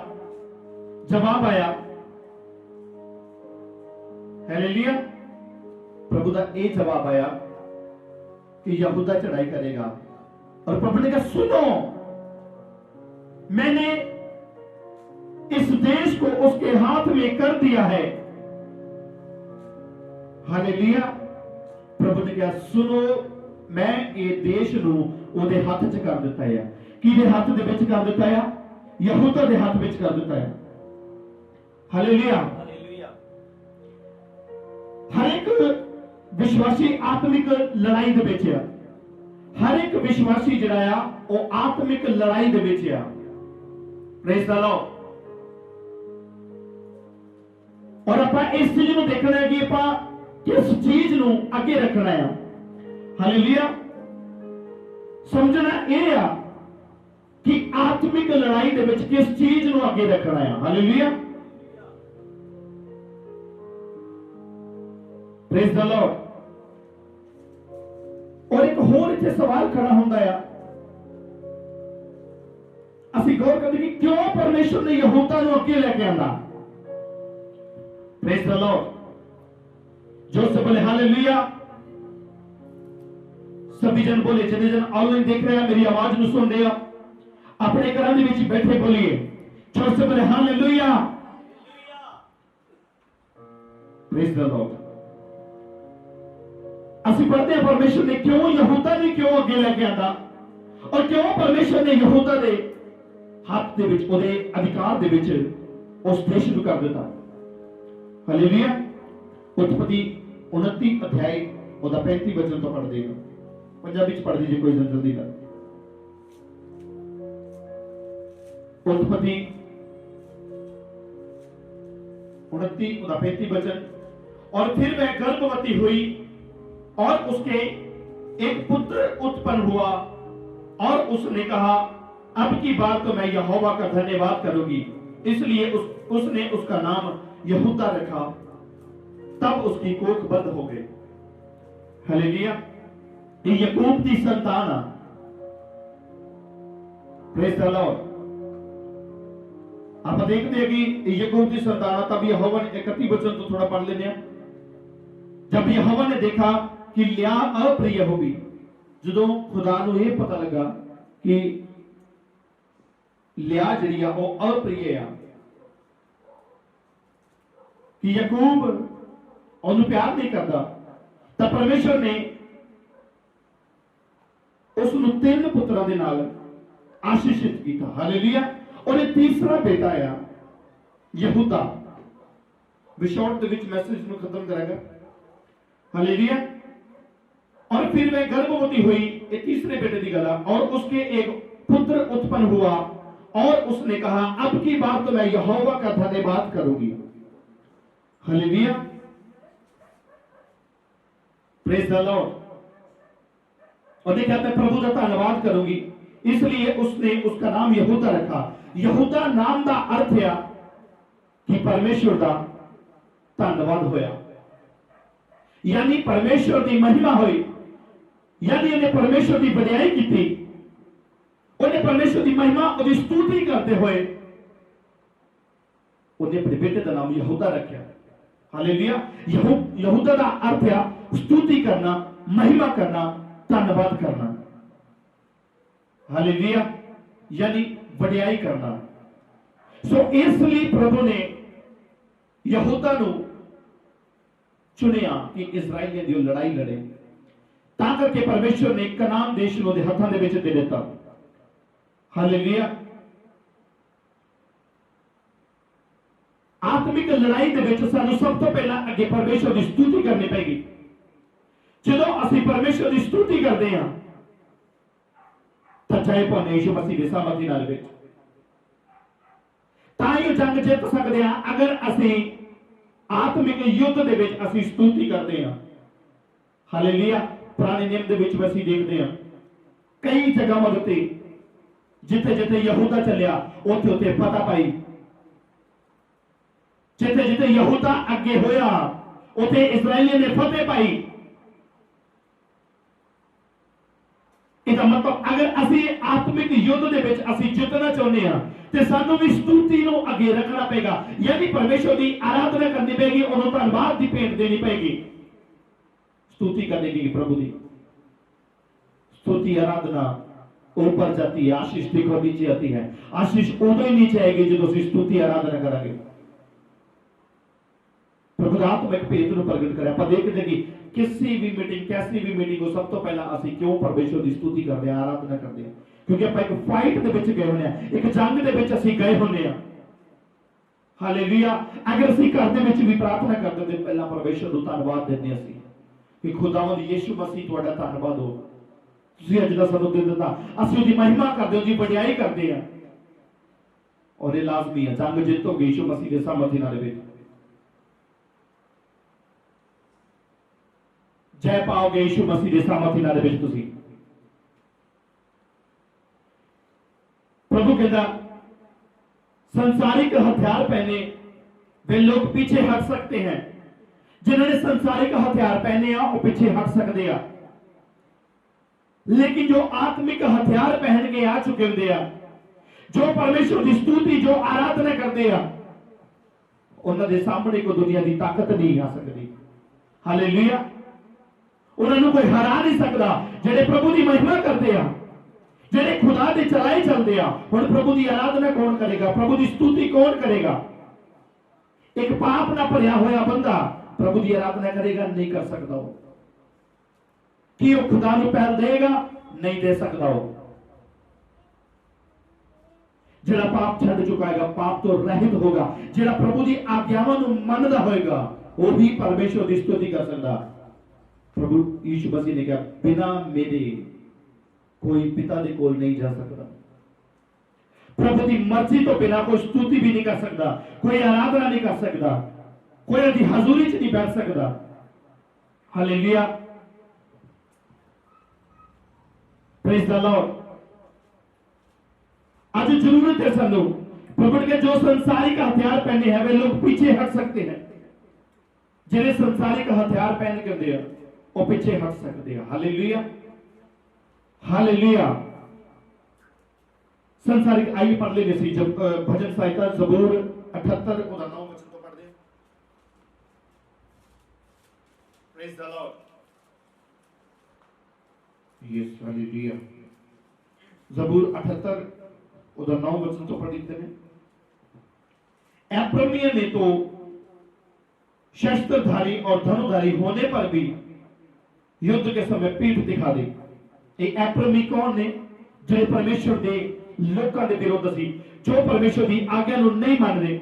जवाब आया, हालेलुया, प्रभु दा ये जवाब आया कि यहूदा चढ़ाई करेगा। और प्रभु ने कहा, सुनो, मैंने इस देश को उसके हाथ में कर दिया है। हालेलुया। प्रभु ने कहा, सुनो, मैं ये देश नूं ओदे हाथ च कर दिता है। किहदे हाथ दे विच कर दिता है? यहूदा दे हाथ विच कर दिता है। हालेलुया। हर एक विश्वासी आत्मिक लड़ाई दे विच है। हर एक विश्वासी जिहड़ा आ वो आत्मिक लड़ाई दे विच है। Praise the Lord. और आप इस चीज को देखना है कि आप किस चीज नूं अगे रखना है। हालेलुया। समझना यह है कि आत्मिक लड़ाई दे विच किस चीज नूं अगे रखना है। हालेलुया। Praise the Lord. और एक होर इत्थे सवाल खड़ा होंदा है, असी गौर करते कि क्यों परमेश्वर ने यहूदा नूं अगे लेके आंदा? Praise the Lord. जो से बोले हालेलुया। सभी जन बोले, जिन्हें जन ऑनलाइन देख रहे हैं, मेरी आवाज नूं सुन रहे हो, अपने घरों दे विच बैठे बोलिए, जोर से बोले हालेलुया। Praise the Lord. असी पढ़ते हैं परमेश्वर ने क्यों यहूदा ने क्यों अगे लेके आंदा और क्यों परमेश्वर ने यहूदा दे हाथ दे विच, ओदे अधिकार दे विच उस देश नूं कर दिता। हालेलुया। उत्पत्ति 29 अध्याय ओदा 35 वचन तो पढ़ देगा। पंजाबी च पढ़ दीजिए कोई जल्दी कर। उत्पत्ति 29-35 वचन। और फिर वह गर्भवती हुई और उसके एक पुत्र उत्पन्न हुआ और उसने कहा, अब की बार तो मैं यहोवा का धन्यवाद करूंगी। इसलिए उसने उसका नाम यहूदा रखा। तब उसकी कोख बंद हो गई। हालेलुया। ये याकूब की संतान आ। Praise the Lord. आप देखते हैं कि याकूब की संतान, तब यहोवा ने 31 वचन तो थोड़ा पढ़ लेने। जब यहोवा ने देखा कि लिया अप्रिय होगी, जो खुदा को यह पता लगा कि लिया जी अप्रिय आ, कि याकूब ਉਹਨੂੰ प्यार नहीं करता, तो परमेश्वर ने उसਨੂੰ 3 पुत्रों के नाल आशीषित किया। हालेलुया। और एक तीसरा बेटा आया यहूदा। विशॉर्ट के मैसेज में खत्म करेगा। हालेलुया। और फिर वह गर्भवती हुई, ये तीसरे बेटे की गला, और उसके एक पुत्र उत्पन्न हुआ और उसने कहा, अब की बात तो मैं यहोवा का धन्यवाद करूंगी। हालेलुया। Praise the Lord. और देखा मैं प्रभु का धन्यवाद करूंगी, इसलिए उसने उसका नाम यहूदा रखा। यहूदा नाम का अर्थ है कि परमेश्वर का धन्यवाद होया, यानी परमेश्वर की महिमा हुई, यानी उन्हें परमेश्वर की बड़ाई की थी, उन्हें परमेश्वर की महिमा और स्तुति करते हुए उन्हें अपने बेटे का नाम यहूदा रखा। हालेलुया। यहूदा का अर्थ है स्तुति करना, महिमा करना, धन्यवाद करना। हालेलुया। यानी बड़ाई करना। सो इसलिए प्रभु ने यहूदा को चुनिया कि इजराइलियों की लड़ाई लड़े, ताकि परमेश्वर ने कनान देश उनके हाथों के दे दिता। हालेलुया। आत्मिक लड़ाई के विच सानू सब तो पहला अगे परमेश्वर की स्तुति करनी पेगी। जो असि परमेश्वर की स्तुति करते हैं तो जय पाने यीशु मसीह की सामर्थी नाल विच ताई जंग जित सकते हैं, अगर असि आत्मिक युद्ध दे विच असि स्तुति करते हैं। हालेलुया। पुराने नियम दे विच असि देखते हैं कई जगहों उत्ते जिथे जिथे यहूदा चलिया उथे उथे फतह पाई, जिथे जिथे यहूदा अगे होया उथे इजराइलियों ने फतेह पाई। इसका मतलब अगर असी आत्मिक युद्ध दे विच असी जितना चाहते हैं तो सानू भी स्तुति को अगे रखना पेगा, यानी परमेश्वर की आराधना करनी पेगी, उन्होंने धन्यवाद की भेंट देनी पेगी, स्तुति करने की। प्रभु की स्तुति आराधना ऊपर जाती है, आशीष देखो नीचे आती है। आशीष उदो ही नीचे आएगी जो स्तुति आराधना करेंगे। प्रभु आत्मिक भेद को प्रगट करें। आप देखते कि किसी भी मीटिंग, कैसी भी मीटिंग हो, सब तो पहला असि क्यों परमेश्वर की स्तुति करते हैं, आराधना करते हैं, क्योंकि आप एक फाइट के विच गए होने, एक जंग के विच असि गए होने। हालेलुया। अगर असि घर के विच भी प्रार्थना करते तो पहला परमेश्वर को धन्यवाद देते असि कि खुदावंद यीशु मसीह तुहाडा धन्यवाद हो, तुसीं अज दा सानू दे दित्ता, असि उसकी महिमा करते, उसकी बड़ाई करते हैं। और ये लाजमी है, जंग जितोगे यीशु मसीह के सामर्थी नाल विच, जय पाओगे यीशु मसीह के सामर्थी नाल विच। तुसीं प्रभु कहता संसारिक हथियार पहने वे लोग पीछे हट सकते हैं, जिन्होंने संसारिक हथियार पहने हैं वो पीछे हट सकते हैं, लेकिन जो आत्मिक हथियार पहन के आ चुके होंगे हैं, जो परमेश्वर की स्तुति, जो आराधना करते हैं, उन्होंने सामने को दुनिया की ताकत नहीं आ सकती। हालेलुया। उन्होंने कोई हरा नहीं सकता। जेडे प्रभु की महिमा करते हैं, जेडे खुदा के चलाए चलते हैं, हुण प्रभु की आराधना कौन करेगा, प्रभु की स्तुति कौन करेगा? एक पाप ना भरिया होया बंदा प्रभु की आराधना करेगा, नहीं कर सकता हो। कि वो खुदा को पैर देगा, नहीं दे सकता हो। जेड़ा पाप छड़ चुकाएगा, पाप तो रहित होगा। जेड़ा प्रभु की आज्ञावां नूं मनदा होएगा, वो भी परमेश्वर की स्तुति कर सकता। प्रभु यीशु मसीह ने कहा, बिना मेरे कोई पिता के कोल नहीं जा सकता। प्रभु की मर्जी तो बिना कोई स्तुति भी नहीं कर सकता, कोई आराधना नहीं कर सकता। कोई उहदी हजूरी च नहीं बैठ सकता। Hallelujah, praise the Lord. आज जरूरत है सानू प्रभु के जो संसारिक हथियार पहने हैं वे लोग पीछे हट सकते हैं। जिन्हें संसारिक हथियार पहन के दिया वो पीछे हट सकते हैं। Hallelujah, hallelujah. संसारिक आइए पढ़ ले जैसी जब भजन संहिता जबूर 78 को 9 वचन तो पढ़ दे। Praise the Lord, yes hallelujah. जबूर 78 उधर 9 वचन तो पढ़ देते हैं। एप्रमिया ने तो शस्त्रधारी और धनुधारी होने पर भी युद्ध के समय पीठ दिखा दी। ये एप्रमी कौन ने? जो परमेश्वर के लोगों के विरोध सी, जो परमेश्वर की आज्ञा नहीं मानते,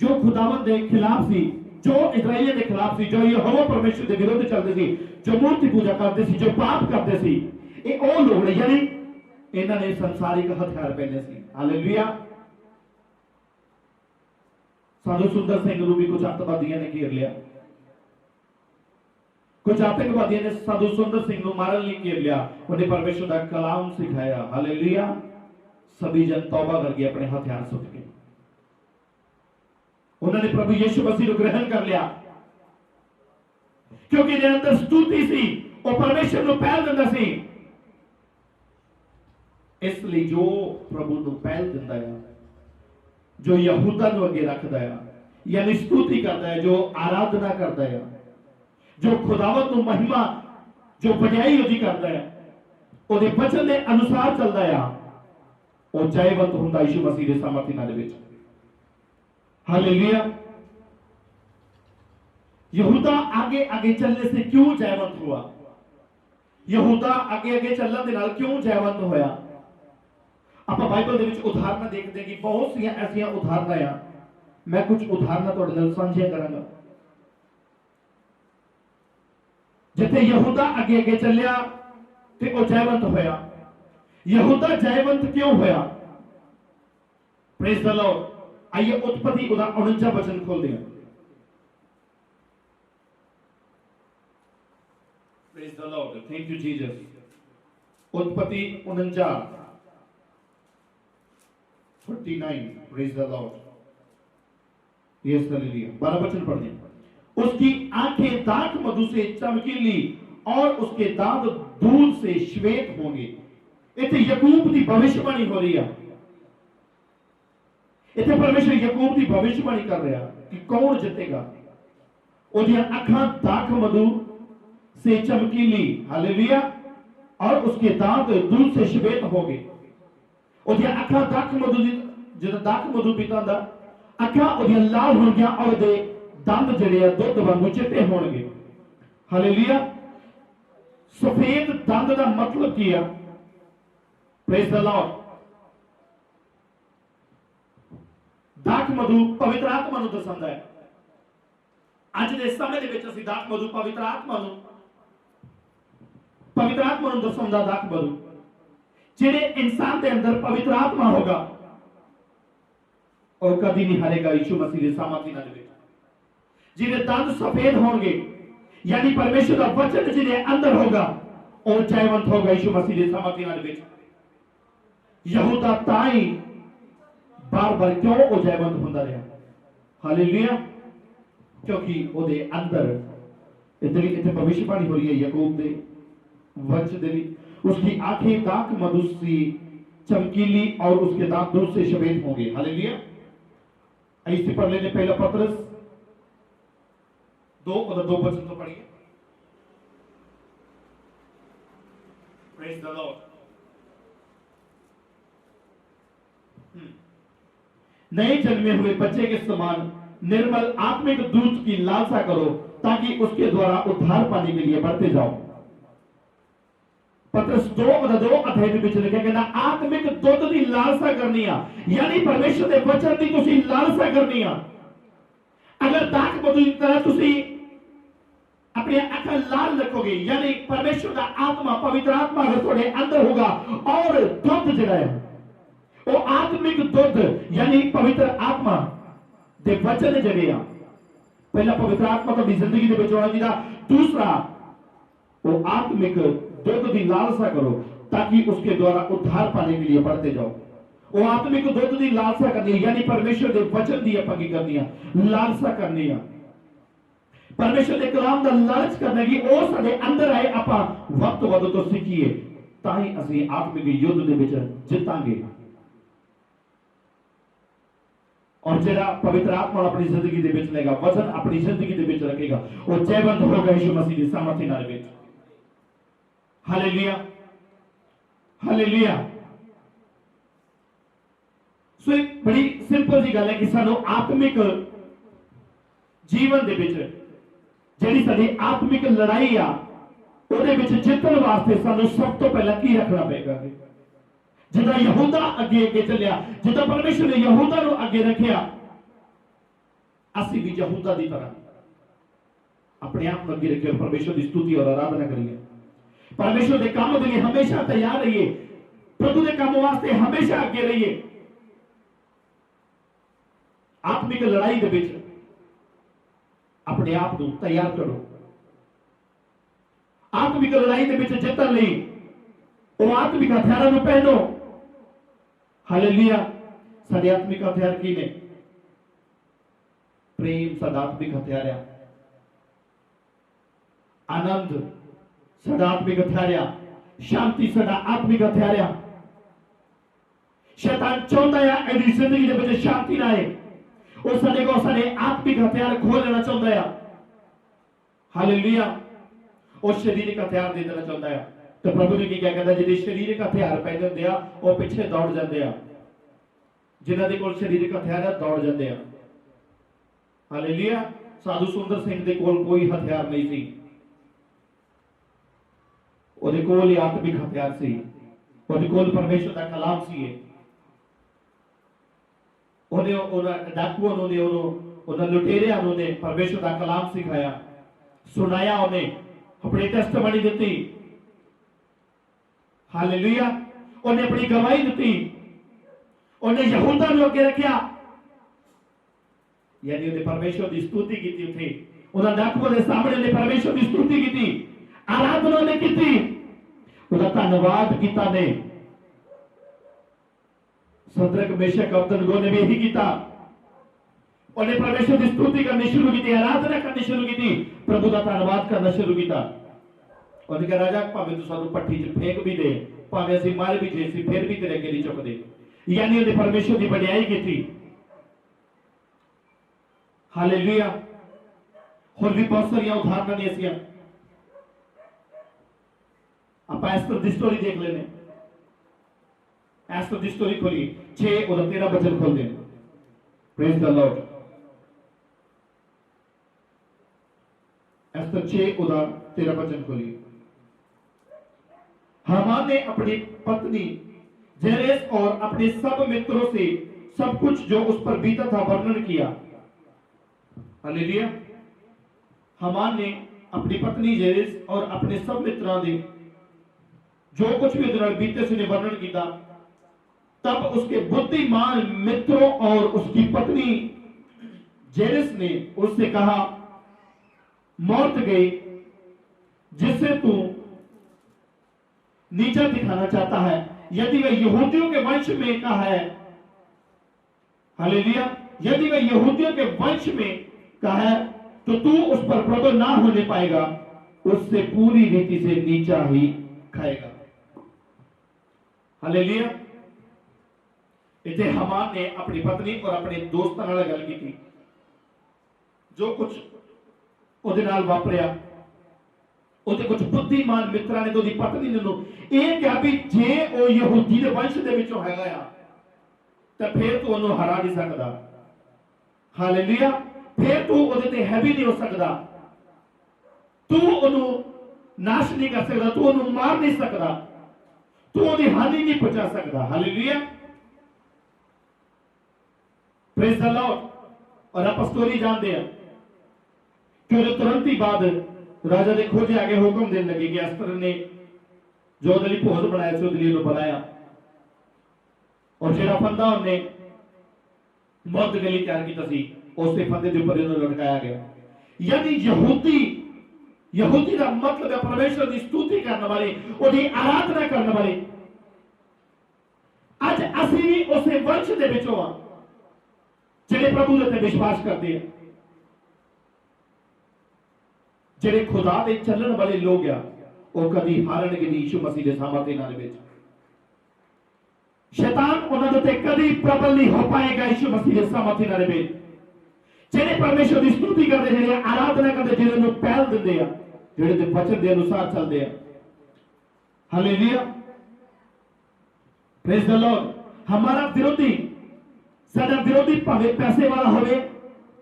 जो खुदावंद के खिलाफ सी, जो इजराइलियों के खिलाफ सी, जो यहोवा परमेश्वर के विरोध चलते सी, जो मूर्ति पूजा करते सी, जो पाप करते सी, ये वो लोग ने, यानी इन्होंने संसारिक हथियार पहने सी। हालेलुया। साधु सुंदर सिंह को भी कुछ आतंकवादियों ने घेर लिया। कुछ आतंकवादियों ने साधु सुंदर सिंह को मारने लिए घेर लिया। उन्हें परमेश्वर का कलाम सिखाया। हालेलुया। सभी जन तौबा करके अपने हथियार सुट गए। उन्होंने प्रभु यीशु मसीह को ग्रहण कर लिया, क्योंकि इनके अंदर स्तुति सी और परमेश्वर को पहल दिंदा सी। इसलिए जो प्रभु को पहल दिंदा है, जो यहूदा को अगे रखता है, यानी स्तुति करता है, जो आराधना करता है, जो खुदावंद को महिमा, जो बड़ाई उसकी करता है, उसके वचन के अनुसार चलता है, वो जयवंत होता यीशु मसीह के सामर्थ्य नाल विच। हालेलुया। यहूदा आगे आगे चलने से क्यों जयवंत हुआ? यहूदा आगे आगे चलने के नाल क्यों जयवंत होया? आप बाइबल दे विच उदाहरण देखते हैं कि बहुत सी ऐसी उदाहरण हैं। मैं कुछ उदाहरण तुहाडे नाल साझे करांगा जिथे यहूदा आगे आगे चलिया ते वो जयवंत होया। यहूदा जयवंत क्यों होया? Praise the Lord. आइए उत्पत्ति 49 वचन खोल दें। Praise the Lord, thank you Jesus. उत्पत्ति 49 49, praise the Lord, yes hallelujah. 12 वचन पढ़ दें। उसकी आंखें दाख मधु से चमकीली और उसके दांत दूध से श्वेत होंगे। इतने याकूब की भविष्यवाणी हो रही है। इतने परमेश्वर याकूब की भविष्यवाणी कर रहा कि कौन जीतेगा। उसकी आंखें दाख मधु से चमकीली, हालेलुया, और उसके दांत दूध से श्वेत होंगे। ਉਹਦੀਆਂ ਅੱਖਾਂ ਦਾਖ ਮਧੂ ਦੀ, ਜਦੋਂ ਦਾਖ ਮਧੂ ਪੀਤਾ ਹੁੰਦਾ ਅੱਖਾਂ ਉਹਦੀਆਂ ਲਾਲ ਹੋਣਗੀਆਂ ਔਰ ਉਹਦੇ ਦੰਦ ਜਿਹੜੇ ਆ ਦੁੱਧ ਵਾਂਗੂ ਚਿੱਟੇ ਹੋਣਗੇ। ਹਾਲੇਲੂਇਆ। ਸਫੇਦ ਦੰਦ ਦਾ ਮਤਲਬ ਕੀ ਆ? Praise the Lord. ਦਾਖ ਮਧੂ ਪਵਿੱਤਰ ਆਤਮਾ ਨੂੰ ਦਰਸਾਉਂਦਾ ਹੈ। ਅੱਜ ਦੇ ਸਮੇਂ ਦੇ ਵਿੱਚ ਅਸੀਂ ਦਾਖ ਮਧੂ ਪਵਿੱਤਰ ਆਤਮਾ ਨੂੰ ਦਰਸਾਉਂਦਾ। ਦਾਖ ਮਧੂ जेड़े इंसान के अंदर पवित्र आत्मा होगा और कभी नहीं हारेगा यीशु मसीह के सामर्थ्य नाल विच। जिन्हें दंद सफेद होंगे, यानी परमेश्वर का वचन जिन्हें अंदर होगा और जयवंत होगा यीशु मसीह के सामर्थ्य नाल विच। यहूदा ताई बार बार क्यों वो जयवंत होता रहा? हालेलुया। क्योंकि ਉਹਦੇ अंदर इतनी भविष्यवाणी हो रही है याकूब के वचन दे। उसकी आंखें दाख मधु सी चमकीली और उसके दांत दूध से श्वेत होंगे। हालेलुया। ऐसे पढ़ लेने पहला पत्रस 2 वचन तो पढ़िए। Praise the Lord. नए जन्मे हुए बच्चे के समान निर्मल आत्मिक दूध की लालसा करो ताकि उसके द्वारा उद्धार पाने के लिए बढ़ते जाओ। पत्रस 2 अध्याय में लिखा कहना आत्मिक दुध की लालसा करनी आ, यानी परमेश्वर के वचन की तुसी लालसा करनी आ। अगर दाख मधु की तरह तुसी अपनी आंखें लाल रखोगे, यानी परमेश्वर का आत्मा, पवित्र आत्मा अगर थोड़े अंदर होगा और दुध जड़ा है वो आत्मिक दुध, यानी पवित्र आत्मा ਦੇ ਵਚਨ ਜਿਹੜੇ ਆ ਪਹਿਲਾ ਪਵਿੱਤਰ ਆਤਮਾ ਤੁਹਾਡੀ ਜ਼ਿੰਦਗੀ ਦੇ ਵਿੱਚ ਆਉਣਾ ਚਾਹੀਦਾ। दूसरा वो आत्मिक दुध की लालसा करो ताकि उसके द्वारा उद्धार पाने के लिए बढ़ते जाओ। वो आत्मिक दुध की लालसा करनी है, यानी परमेश्वर के वचन की आपां की करनी है, लालसा करनी है। परमेश्वर के कलाम का लालच करना कि वो साडे अंदर आए, आपां वध तो वध तो सीखिए, तां ही असीं आत्मिक युद्ध दे विच जितांगे। और जेड़ा पवित्र आत्मा अपनी जिंदगी दे विच लेगा, वचन अपनी जिंदगी दे विच रखेगा, वो जयवंत होगा यीशु मसीह की सामर्थ्य नाल विच। Hallelujah, hallelujah. सो एक बड़ी सिंपल जी गल है कि सानू आत्मिक जीवन दे विच जेड़ी साडी आत्मिक लड़ाई आ ਉਹਦੇ ਵਿੱਚ ਜਿੱਤਣ ਵਾਸਤੇ ਸਾਨੂੰ ਸਭ ਤੋਂ ਪਹਿਲਾਂ ਕੀ ਰੱਖਣਾ ਪਏਗਾ? जिदा यहूदा अगे अगे चलिया, जिदा परमेश्वर ने यहूदा को अगे रखिया, असी भी यहूदा की तरह अपने आप को अगे रखिए, परमेश्वर की स्तुति और आराधना करिए, परमेश्वर के काम के लिए हमेशा तैयार रहिए, प्रभु के काम वास्ते हमेशा अगे रहिए। आत्मिक लड़ाई के विच अपने आप को तैयार करो। आत्मिक लड़ाई के विच जितण लई वो आत्मिक हथियारों को पहनो। हालेलुया। साडे आत्मिक हथियार की ने? प्रेम साडा आत्मिक हथियार है, आनंद साडा आत्मिक हथियार है, शांति साडा आत्मिक हथियार है। शैतान चाहता है ऐसी जिंदगी दे विच शांति ना आए, वो साडे को साडे आत्मिक हथियार खो लेना चाहता है। हालेलुया। वो शारीरिक हथियार दे देना चाहता है। तो प्रभु जी की क्या कहता है, जिन्हें शरीरक हथियार पहने होंगे आ वो पीछे दौड़ जाते हैं, जिन्हां दे कोल शरीरक हथियार है दौड़ जाते हैं। हालेलुया। साधु सुंदर सिंह दे कोल कोई हथियार नहीं सी, ओदे कोल ही आत्मिक हथियार सी, ओदे कोल परमेश्वर दा कलाम सी। ओने ओना डाकुओं ने ओना लुटेरियां ने परमेश्वर दा कलाम सिखाया, सुनाया, ओने अपनी टेस्टमनी दी। हालेलुया। उन्हें अपनी गवाही दी, उन्हें यहूदा को अगे रखिया, यानी उन्हें परमेश्वर की स्तुति की थी। उन्हें डाकुओं के सामने उन्हें परमेश्वर की स्तुति की, आराधना ने की, उन्हें धन्यवाद किया ने। सदरक मेशक अबेदनगो ने भी यही किया, उन्हें परमेश्वर की स्तुति करनी शुरू की, आराधना करनी शुरू की, प्रभु का धन्यवाद करना शुरू किया। उन्हें कहा राजा भावे तू सानू पट्टी च फेंक भी दे, भावे असीं मर भी जे, फिर भी तेरे अगे नहीं झुकदे। यानी उन्हें परमेश्वर की बड़ाई की थी। हालेलुया। होर भी बहुत सारी उदाहरण ने ऐसी, आप एस्तर की स्टोरी देख लेने। एस्तर की स्टोरी खोलिए, 6 और 13 वचन खोल दें। Praise the Lord. एस्तर 6 और 13 वचन खोलिए। हामान ने अपनी पत्नी जेरेस और अपने सब मित्रों से सब कुछ जो उस पर बीता था वर्णन किया। हालेलुया। हामान ने अपनी पत्नी जेरेस और अपने सब मित्रों ने जो कुछ भी उधर बीते से वर्णन किया। तब उसके बुद्धिमान मित्रों और उसकी पत्नी जेरेस ने उससे कहा, मौत गई जिससे तू नीचा दिखाना चाहता है, यदि वह यहूदियों के वंश में का है। हालेलुया। यदि वह यहूदियों के वंश में का है तो तू उस पर प्रबल ना होने पाएगा, उससे पूरी रीति से नीचा ही खाएगा। हालेलुया। इतने हामान ने अपनी पत्नी और अपने दोस्तों नाल गल की थी, जो कुछ ਉਹਦੇ ਨਾਲ ਵਾਪਰਿਆ। ਉਹਦੇ ਕੁਝ ਬੁੱਧੀਮਾਨ ਮਿੱਤਰਾਂ ਨੇ ਉਹਦੀ ਪਤਨੀ ਨੂੰ ਇਹ ਕਿਹਾ ਵੀ ਜੇ ਉਹ ਯਹੂਦੀ ਦੇ ਵੰਸ਼ ਦੇ ਵਿੱਚੋਂ ਹੈਗਾ ਆ ਤਾਂ ਫਿਰ ਤੂੰ ਉਹਨੂੰ ਹਰਾ ਨਹੀਂ ਸਕਦਾ। ਹਾਲੇਲੂਇਆ। ਫਿਰ ਤੂੰ ਉਹਦੇ ਤੇ ਹੈਵੀ ਨਹੀਂ ਹੋ ਸਕਦਾ, ਤੂੰ ਉਹਨੂੰ ਨਾਸ਼ ਨਹੀਂ ਕਰ ਸਕਦਾ, ਤੂੰ ਉਹਨੂੰ ਮਾਰ ਨਹੀਂ ਸਕਦਾ, ਤੂੰ ਉਹਦੀ ਹਾਨੀ ਨਹੀਂ ਪਹੁੰਚਾ ਸਕਦਾ। ਹਾਲੇਲੂਇਆ। Praise the Lord. और आप स्टोरी जानते हैं कि तुरंत ही बाद राजा ने खोजे आगे हुक्म देने लगे कि अस्तर ने जो दली भोज बनाया से दली को बनाया और जेड़ा फंदा उन्हें मौत गली तैयार की थी उसे फंदे के ऊपर इन्होंने लटकाया गया। यानी यहूदी का मतलब है परमेश्वर की स्तुति करने वाले, उसकी आराधना करने वाले। अज असी भी उस वंश के विचों हां जिहड़े प्रभु दे उत्ते विश्वास करते हैं, जिहड़े खुदा दे चलण वाले लोग आ, वो कभी हारनगे नहीं यीशु मसीह के सामर्थ्य नाल विच। शैतान उन्हां दे उत्ते कभी प्रबल नहीं हो पाएगा यीशु मसीह के सामर्थ्य नाल विच। जिहड़े परमेश्वर की स्तुति करते, जिहड़े आराधना करते, जिन्हां नूं पहल दिंदे आ, जिहड़े दे वचन के अनुसार चलते हैं। Hallelujah, praise the Lord. हमारा विरोधी, साडा विरोधी भावे पैसे वाला होवे,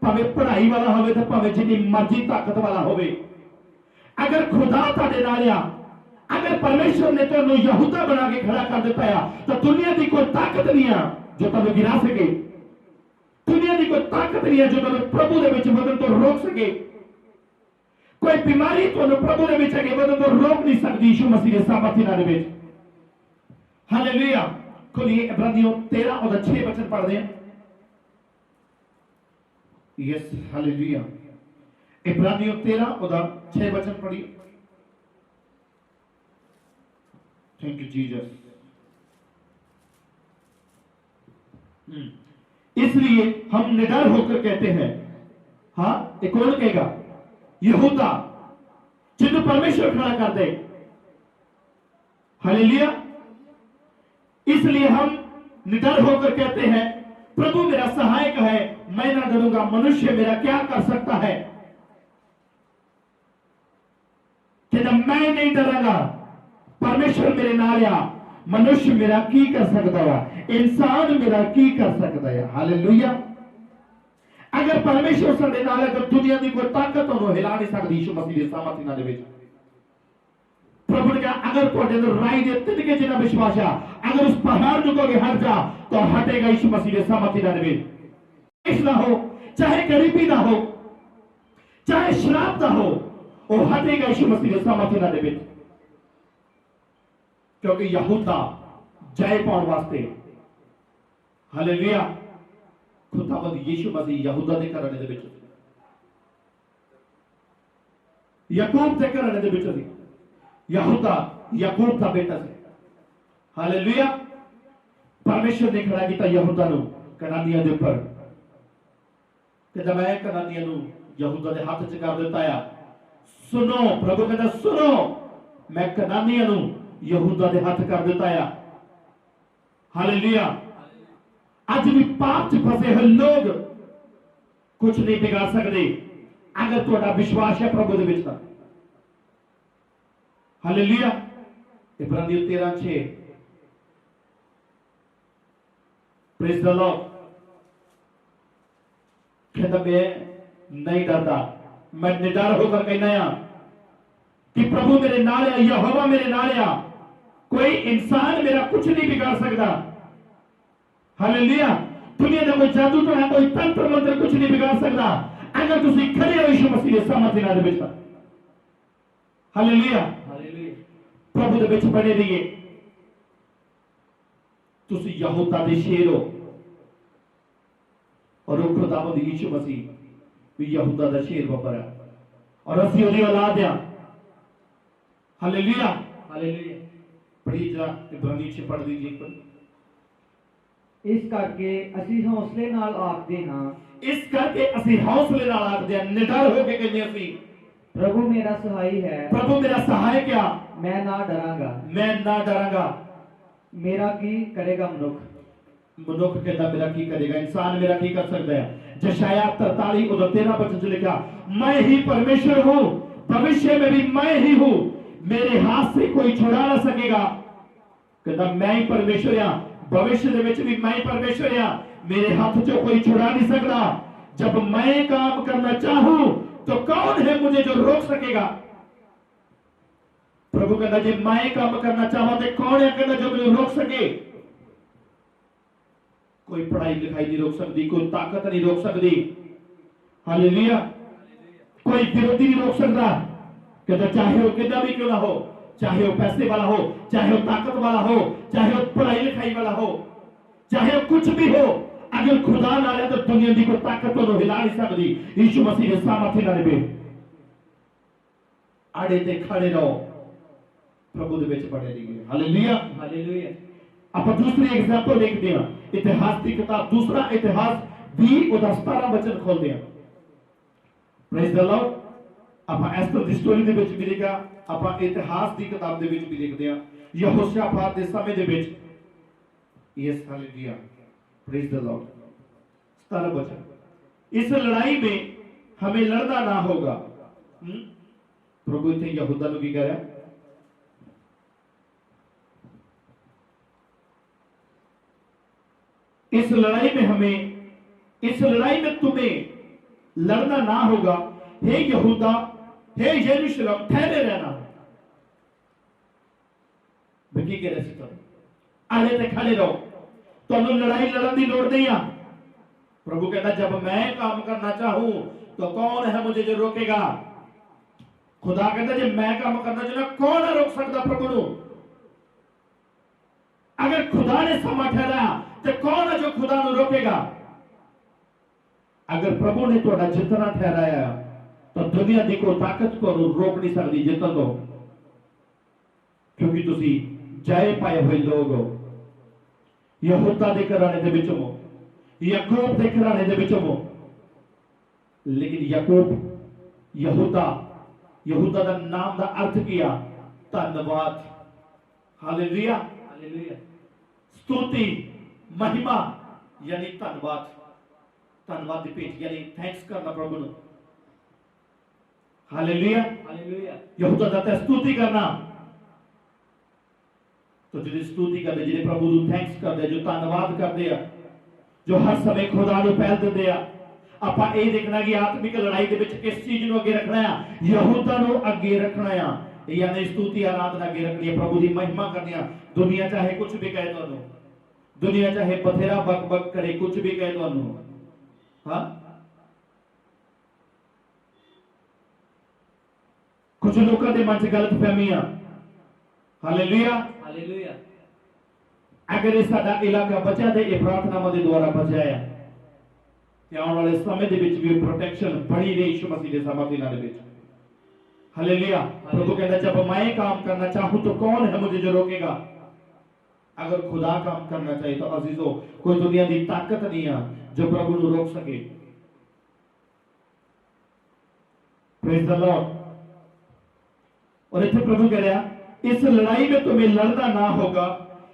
भावे पढ़ाई वाला होवे, ते भावे जिन्नी मर्जी ताकत वाला होवे, अगर खुदा तुहाडे नाल आ, अगर परमेश्वर ने तुहानूं यहूदा बना के खड़ा कर दिता है, तो दुनिया की कोई ताकत नहीं है जो तुहानूं गिरा सके। दुनिया की कोई ताकत नहीं है जो तुहानूं प्रभु दे विच वधण तो रोक सके। कोई बीमारी तुहानूं प्रभु दे विच अगे वधण तो रोक नहीं सकती यीशु मसीह के सामर्थ्य नाल विच। हालेलुया। खोलिए इब्रानियों 13 और 6 वचन पढ़ते हैं। Yes, hallelujah. इब्रानियों 13 और 6 वचन पढ़िए। Thank you Jesus. इसलिए हम निडर होकर कहते हैं, हाँ, एक कौन कहेगा? यहूदा, जिन्हें परमेश्वर खड़ा कर दे। हालेलुया। इसलिए हम निडर होकर कहते हैं, प्रभु मेरा सहायक है, मैं ना डरूंगा। मनुष्य मेरा क्या कर सकता है? कहता मैं नहीं डरूंगा, परमेश्वर मेरे नाल आ। मनुष्य मेरा की कर सकता है, इंसान मेरा की कर सकता है। हालेलुया। अगर परमेश्वर साडे नाल है तो दुनिया की कोई ताकत उन्हें हिला नहीं सकती यीशु मसीह के सामर्थ्य नाल विच। प्रभु ने कहा, अगर तुहाडे अंदर राई दे तिनके जिन्ना विश्वास आ, अगर उस पहाड़ को कहोगे हट जा, तो हटेगा यीशु मसीह के सामर्थ्य नाल विच। ना हो, चाहे गरीबी ना हो, चाहे शराब ना हो, वो हटेगा यीशु मसीह के सामर्थ्य नाल विच। क्योंकि यहूदा जय पाने वास्ते, हालेलुया, खुदावंद यीशु मसीह यहूदा के घराने दे विच, याकूब के घराने दे विच सी। यहूदा याकूब का बेटा से। हालेलुया। परमेश्वर ने खड़ा किया यहूदा नूं कनानियां दे ऊपर, ते जब मैं कनानियां नूं यहूदा दे हाथ च कर दिता है। सुनो, प्रभु कहता सुनो, मैं कनानियां नूं यहूदा दे हाथ कर दिता है। हालेलुया। आज भी पाप च फसे हुए लोग कुछ नहीं बिगाड़ सकते अगर तुहाडा विश्वास है प्रभु दे विच। हालेलुया। इब्रानियों 13:6। Praise the Lord. कहता मैं नहीं डरता, मैं निडर होकर कहना कि प्रभु मेरे नाल है, यहोवा मेरे नाल है, कोई इंसान मेरा कुछ नहीं बिगाड़ सकता। हालेलुया। दुनिया का कोई जादू तो है, कोई तंत्र मंत्र कुछ नहीं बिगाड़ सकता अगर तुसी खड़े हो यीशु मसीह के सामर्थ्य नाल विच। हालेलुया। प्रभु दे विच बने रहिए। तुसी यहूदा दे शेर हो और वो खुदावंद यीशु मसीह भी यहूदा दा शेर बबर है और असी ओदी औलाद आ। हालेलुया। हालेलुया। पढ़िए जरा इब्रानी 6 पढ़ दीजिए एक बार। इस करके ਅਸੀਂ ਹੌਸਲੇ ਨਾਲ ਆਖਦੇ ਹਾਂ, इस करके ਅਸੀਂ हौसले नाल आखदे हां, निडर होके कहने ਅਸੀਂ, प्रभु मेरा सहाई है, प्रभु मेरा सहायक आ, मैं ना डरांगा। मैं ना डरांगा। मेरा की करेगा मनुख? मनुख कहता मेरा की करेगा, इंसान मेरा की कर सकता है? जशाया 43 और 13 वचन लिखा, मैं ही परमेश्वर हूं, भविष्य में भी मैं ही हूं, मेरे हाथ से कोई छुड़ा ना सकेगा। कहता मैं ही परमेश्वर हां, भविष्य दे विच भी मैं ही परमेश्वर हां, मेरे हाथ चो कोई छुड़ा नहीं सकता। जब मैं काम करना चाहूं तो कौन है मुझे जो रोक सकेगा? प्रभु कहता जे मैं काम करना चाहूं तो कौन है कहता जो मुझे रोक सके? कोई पढ़ाई लिखाई नहीं रोक सकती, कोई ताकत नहीं रोक सकती। हालेलुया। कोई विरोधी नहीं रोक सकता। कहता चाहे वो कितना भी क्यों ना हो, चाहे वो पैसे वाला हो, चाहे वो ताकत वाला हो, चाहे वो पढ़ाई लिखाई वाला हो, चाहे वो कुछ भी हो, अगर खुदा ना आया तो दुनिया की कोई ताकत तो हिला नहीं सकती। यीशु मसीह के सामर्थ्य ना रहे आड़े ते खड़े रहो, प्रभु दे विच बने रहिए। Hallelujah hallelujah. आप दूसरी एग्जांपल देखते हैं, इतिहास की किताब दूसरा इतिहास 20 और 17 वचन खोलते हैं। Praise the Lord. आप एस्तर दी स्टोरी दे विच मिलेगा, आप इतिहास की किताब दे विच भी देखते हैं यहोशापात दे समय दे विच। Yes hallelujah praise the Lord. 17 वचन, इस लड़ाई में हमें लड़ना ना होगा। प्रभु इतने यहूदा नु की कह रहा है, इस लड़ाई में तुम्हें लड़ना ना होगा। हे यहूदा, हे यरूशलेम, ठहरे रहना। की कह रहे थे, आले ते खड़े रहो, तुहानू लड़ाई लड़न की लोड़ नहीं आ। प्रभु कहता जब मैं काम करना चाहूं तो कौन है मुझे जो रोकेगा। खुदा कहता जब मैं काम करना चाहूं कौन है रोक सकता प्रभु नु। अगर खुदा ने समा ठहराया तो कौन है जो खुदा नु रोकेगा। अगर प्रभु ने थोड़ा जितना ठहराया तो दुनिया की कोई ताकत को रोक नहीं सकती जितन दो, क्योंकि तुसी जय पाए हुए लोग हो। यहूदा के घराने दे विचों हो, याकूब के घराने दे विचों हो। लेकिन याकूब यहूदा का नाम का अर्थ किया धन्यवाद। Hallelujah hallelujah. स्तुति महिमा यानी धन्यवाद, धन्यवाद की भेंट यानी थैंक्स करना प्रभु नु। Hallelujah hallelujah. यहूदा दा स्तुति करना। तो जिन्हें स्तुति करते, जिन्हें प्रभु नु थैंक्स करते, जो धन्यवाद करते हैं, जो हर समय खुदा नु पहल देते हैं। आपा ये देखना कि आत्मिक लड़ाई के विच किस चीज नु अगे रखना है, यहूदा नु अगे रखना है, यानी स्तुति आराधना अगे रखनी है, प्रभु की महिमा करनी है। दुनिया चाहे कुछ भी कहे तो, दुनिया चाहे बथेरा बक बक करे, कुछ भी कहे तो, हाँ कुछ लोगों के मन से गलत फहमियां। Hallelujah hallelujah. अगर ये साडा इलाका बचा दे, ये प्रार्थना के द्वारा बचा है, आने वाले समय के विच भी प्रोटेक्शन बड़ी रही यीशु मसीह के सामर्थ्य नाल विच। हालेलुया। प्रभु कहता जब मैं काम करना चाहूं तो कौन है मुझे जो रोकेगा। अगर खुदा काम करना चाहिए तो अजीजों कोई दुनिया की ताकत नहीं है जो प्रभु को रोक सके। Praise the Lord. और इतने प्रभु कह रहा इस लड़ाई में तुम्हें लड़ना ना होगा।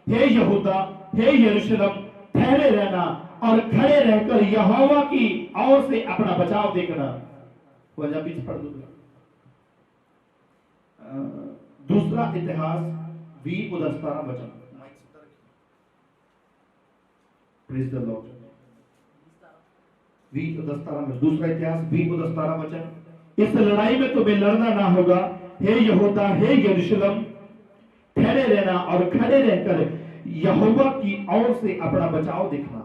हे यहूदा, हे यरूशलेम, ठहरे रहना और खड़े रहकर यहोवा की ओर से अपना बचाव देखना। वजह पीछे पढ़ दूंगा। दूसरा इतिहास 20:17 वचन। Praise the Lord. 20:17 में दूसरा इतिहास 20:17 वचन। इस लड़ाई में तुम्हें लड़ना ना होगा। हे यहूदा, हे यरूशलेम, ठहरे रहना और खड़े रहकर यहोवा की ओर से अपना बचाव देखना।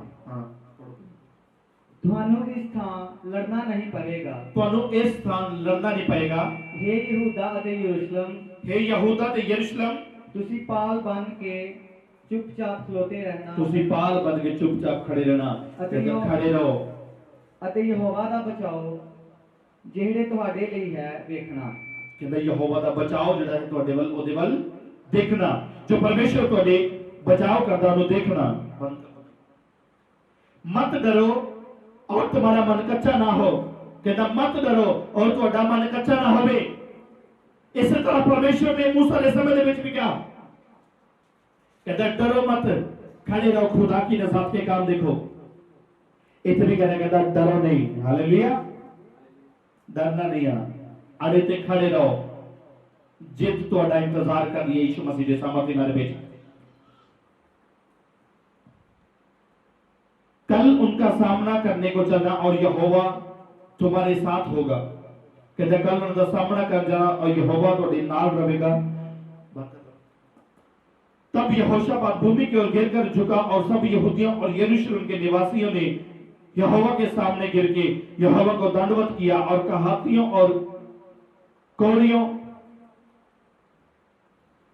ਤੁਹਾਨੂੰ ਇਸ ਥਾਂ ਲੜਨਾ ਨਹੀਂ ਪਵੇਗਾ। ਤੁਹਾਨੂੰ ਇਸ ਥਾਂ ਲੜਨਾ ਨਹੀਂ ਪਏਗਾ। हे यहूदा ਅਤੇ यरूशलेम, हे यहूदा ਤੇ ਯਰੂਸ਼ਲਮ, ਤੁਸੀਂ ਪਾਲ ਬਨ ਕੇ ਚੁੱਪਚਾਪ ਖਲੋਤੇ ਰਹਿਣਾ। ਤੁਸੀਂ ਪਾਲ ਬਨ ਕੇ ਚੁੱਪਚਾਪ ਖੜੇ ਰਹਿਣਾ। ਅਤੇ ਖੜੇ ਰਹੋ ਅਤੇ ਯਹੋਵਾ ਦਾ ਬਚਾਓ ਜਿਹੜੇ ਤੁਹਾਡੇ ਲਈ ਹੈ ਵੇਖਣਾ। ਕਹਿੰਦਾ ਯਹੋਵਾ ਦਾ ਬਚਾਓ ਜਿਹੜਾ ਹੈ ਤੁਹਾਡੇ ਵੱਲ, ਉਹਦੇ ਵੱਲ ਦੇਖਣਾ। ਜੋ ਪਰਮੇਸ਼ਰ ਤੁਹਾਡੇ ਬਚਾਓ ਕਰਦਾ ਉਹਨੂੰ ਦੇਖਣਾ। मत डरो और तुम्हारा मन कच्चा ना हो। कहता मत डरो और तुम्हारा मन कच्चा ना होवे। इस तरह परमेश्वर ने मूसा के समय दे विच भी कहा, कहता डरो मत, खड़े रहो, खुदा की नजात के काम देखो। इतने भी कहता डरो नहीं। हालेलुया। डरना नहीं है, अड़े ते खड़े रहो। जिद तुम्हारा इंतजार कर रही है यीशु मसीह के सामर्थ्य नाल विच। कल उनका सामना करने को चलना और यहोवा तुम्हारे साथ होगा। कहते कल उनका सामना कर जाना और यहोवा तुम्हारे नाल रहेगा। तब यहोशापात भूमि की ओर गिरकर झुका और सब यहूदियों और यरूशलेम के निवासियों ने यहोवा के सामने गिर के यहोवा को दंडवत किया और कहातियों और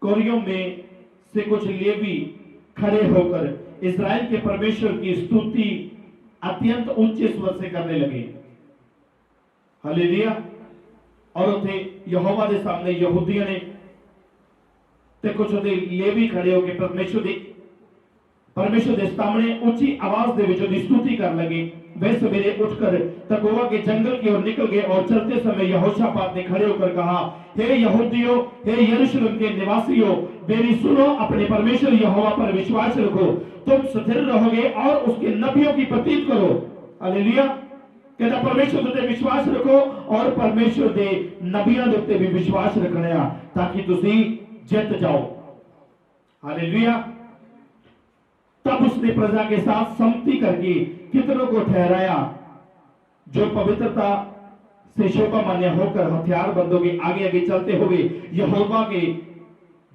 कोरियों में से कुछ लेवी खड़े होकर इस्राएल के परमेश्वर की स्तुति अत्यंत ऊंचे स्वर से करने लगे। हालेलुया। और उथे यहोवा के सामने यहूदियों ने ते कुछ लेवी खड़े होकर परमेश्वर के सामने ऊंची आवाज दे विच उहदी स्तुति कर लगे। वे सवेरे उठकर तकोवा के जंगल की ओर निकल गए और चलते समय यहोशापात ने खड़े होकर कहा, हे यहूदियों, हे यरूशलेम के निवासियों, मेरी सुनो, अपने परमेश्वर यहोवा पर विश्वास रखो, तुम स्थिर रहोगे और उसके नबियों की प्रतीत करो। हालेलुया। कहता परमेश्वर ते विश्वास रखो और परमेश्वर दे नबियों दे उत्ते भी विश्वास रखना ताकि तुसी जित जाओ। हालेलुया। तब उसने प्रजा के साथ सम्मति करके कितनों को ठहराया जो पवित्रता से शोभा मान्य होकर हथियार बंदों के आगे आगे चलते हुए यहोवा के